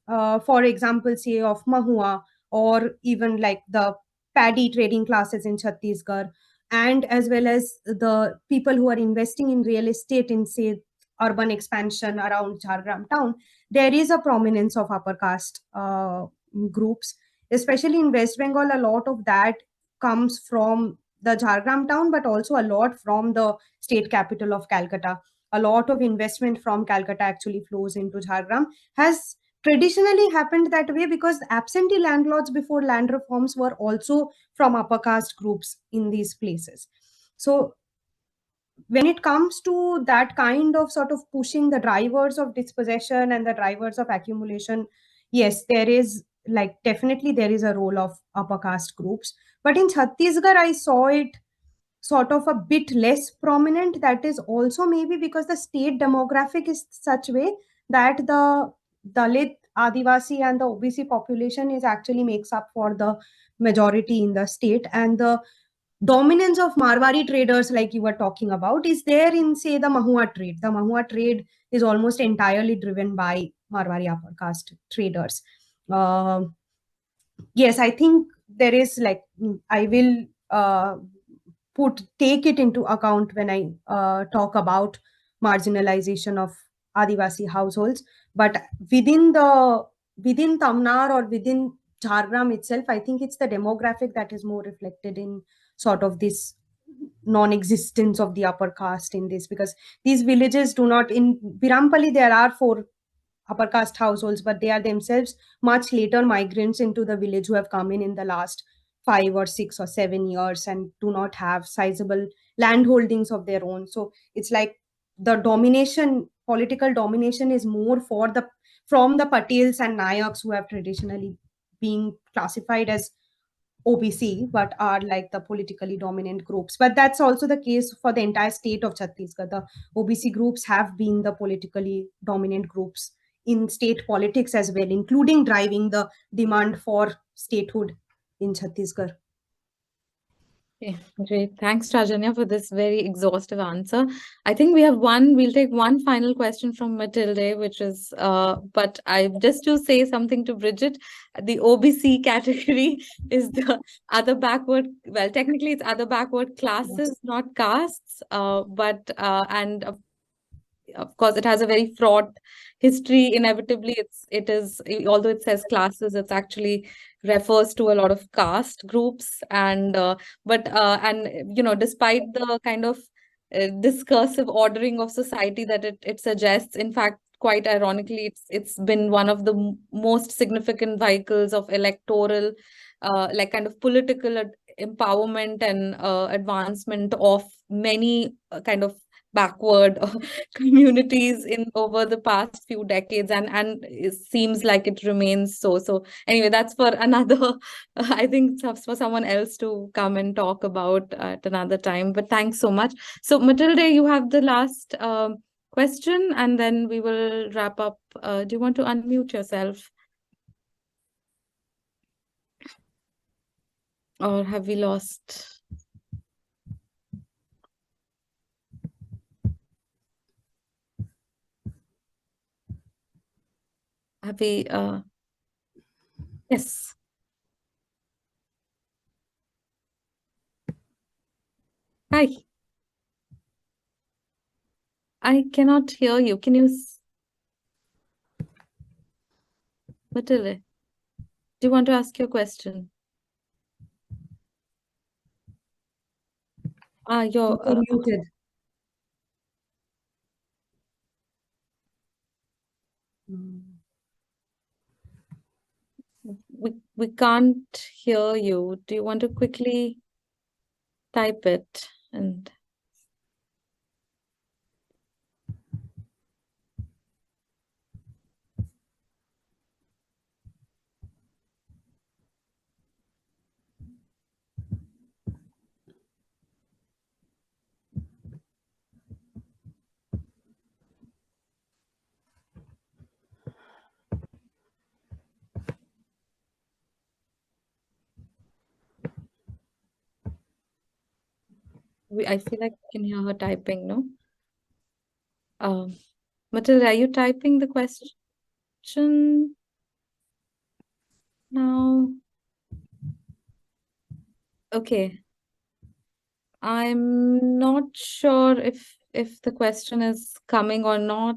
for example, say of Mahua, or even like the paddy trading classes in Chhattisgarh, and as well as the people who are investing in real estate in, say, urban expansion around Jhargram town, there is a prominence of upper caste groups, especially in West Bengal. A lot of that comes from the Jhargram town, but also a lot from the state capital of Calcutta. A lot of investment from Calcutta actually flows into Jhargram, has traditionally happened that way because absentee landlords before land reforms were also from upper caste groups in these places. So when it comes to that kind of sort of pushing the drivers of dispossession and the drivers of accumulation, yes, there is like definitely there is a role of upper caste groups. But in Chhattisgarh, I saw it sort of a bit less prominent. That is also maybe because the state demographic is such way that the Dalit, Adivasi, and the OBC population is actually makes up for the majority in the state, and the dominance of Marwari traders, like you were talking about, is there in, say, the Mahua trade. The Mahua trade is almost entirely driven by Marwari upper caste traders. Yes, I think there is like, I will take it into account when I talk about marginalization of Adivasi households. But within Tamnar or within Jhargram itself, I think it's the demographic that is more reflected in sort of this non-existence of the upper caste in this, because these villages do not, in Birampalli there are 4 upper caste households, but they are themselves much later migrants into the village who have come in the last 5 or 6 or 7 years and do not have sizable land holdings of their own. So it's like the political domination is more from the Patels and Nayaks, who have traditionally been classified as OBC, but are like the politically dominant groups. But that's also the case for the entire state of Chhattisgarh. The OBC groups have been the politically dominant groups in state politics as well, including driving the demand for statehood in Chhattisgarh. Okay, great. Thanks, Rajanya, for this very exhaustive answer. I think we'll take one final question from Matilde, which is, but just to say something to Bridget, the OBC category is the other backward, well, technically it's other backward classes, not castes, and of course it has a very fraught history. Inevitably it is, although it says classes, it's actually refers to a lot of caste groups, and despite the kind of discursive ordering of society that it suggests, in fact, quite ironically, it's been one of the most significant vehicles of electoral like kind of political empowerment and advancement of many kind of backward communities in over the past few decades, and it seems like it remains so anyway, that's for another I think for someone else to come and talk about at another time. But thanks so much. So Matilde, you have the last question, and then we will wrap up. Do you want to unmute yourself, or have we lost? Happy, yes. Hi. I cannot hear you. Can you, Matilde, do you want to ask your question? You're muted. We can't hear you. Do you want to quickly type it? And I feel like I can hear her typing, no? Matilda, are you typing the question now? Okay. I'm not sure if the question is coming or not,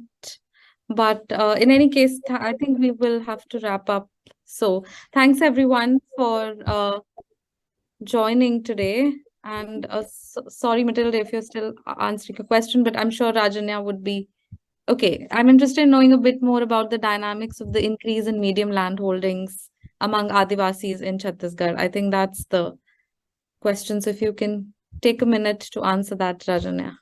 but in any case, I think we will have to wrap up. So thanks everyone for joining today. And sorry, Matilda, if you're still answering a question, but I'm sure Rajanya would be Okay, I'm interested in knowing a bit more about the dynamics of the increase in medium land holdings among Adivasis in Chhattisgarh. I think that's the question. So if you can take a minute to answer that, Rajanya.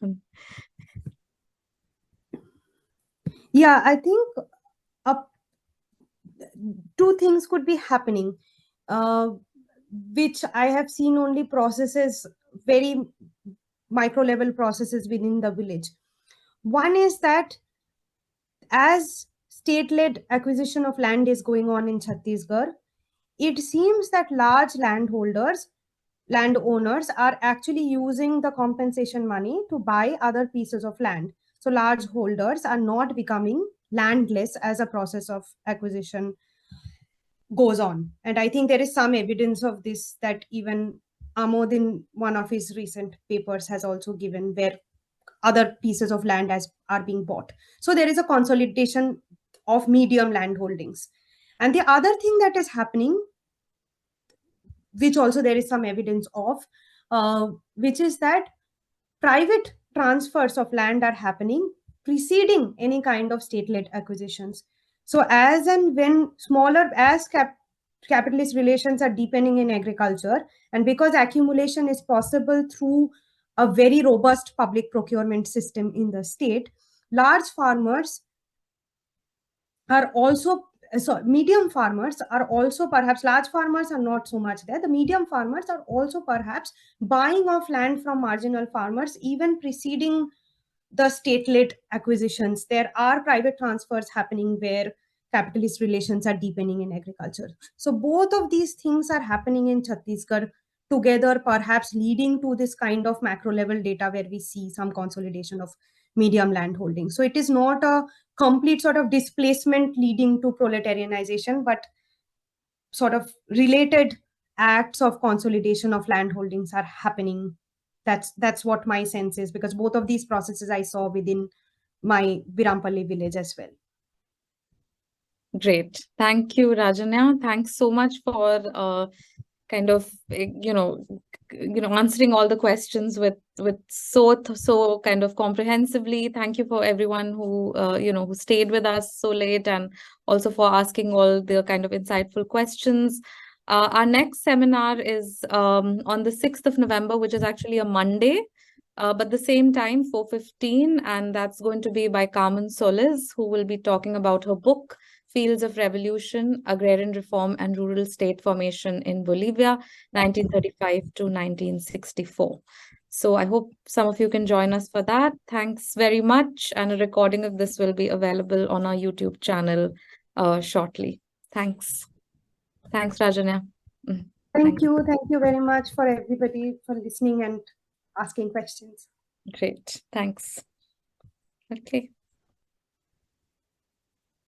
Yeah, I think two things could be happening, which I have seen only processes, very micro level processes within the village. One is that as state-led acquisition of land is going on in Chhattisgarh, it seems that large landowners are actually using the compensation money to buy other pieces of land. So large holders are not becoming landless as a process of acquisition goes on. And I think there is some evidence of this that even Amod in one of his recent papers has also given, where other pieces of land are being bought. So there is a consolidation of medium land holdings. And the other thing that is happening, which also there is some evidence of, which is that private transfers of land are happening preceding any kind of state-led acquisitions. So as and when capitalist relations are deepening in agriculture, and because accumulation is possible through a very robust public procurement system in the state, large farmers are also, so medium farmers are also, perhaps large farmers are not so much there, the medium farmers are also perhaps buying off land from marginal farmers even preceding the state-led acquisitions. There are private transfers happening where capitalist relations are deepening in agriculture. So both of these things are happening in Chhattisgarh together, perhaps leading to this kind of macro level data where we see some consolidation of medium land holdings. So it is not a complete sort of displacement leading to proletarianization, but sort of related acts of consolidation of land holdings are happening. That's what my sense is, because both of these processes I saw within my Birampalli village as well. Great. Thank you, Rajanya. Thanks so much for kind of answering all the questions with so kind of comprehensively. Thank you for everyone who who stayed with us so late, and also for asking all the kind of insightful questions. Our next seminar is on the 6th of November, which is actually a Monday, but the same time, 4:15, and that's going to be by Carmen Solis, who will be talking about her book, Fields of Revolution, Agrarian Reform and Rural State Formation in Bolivia, 1935 to 1964. So I hope some of you can join us for that. Thanks very much. And a recording of this will be available on our YouTube channel shortly. Thanks. Thanks, Rajanya. Thank you. Thank you very much for everybody for listening and asking questions. Great. Thanks. Okay.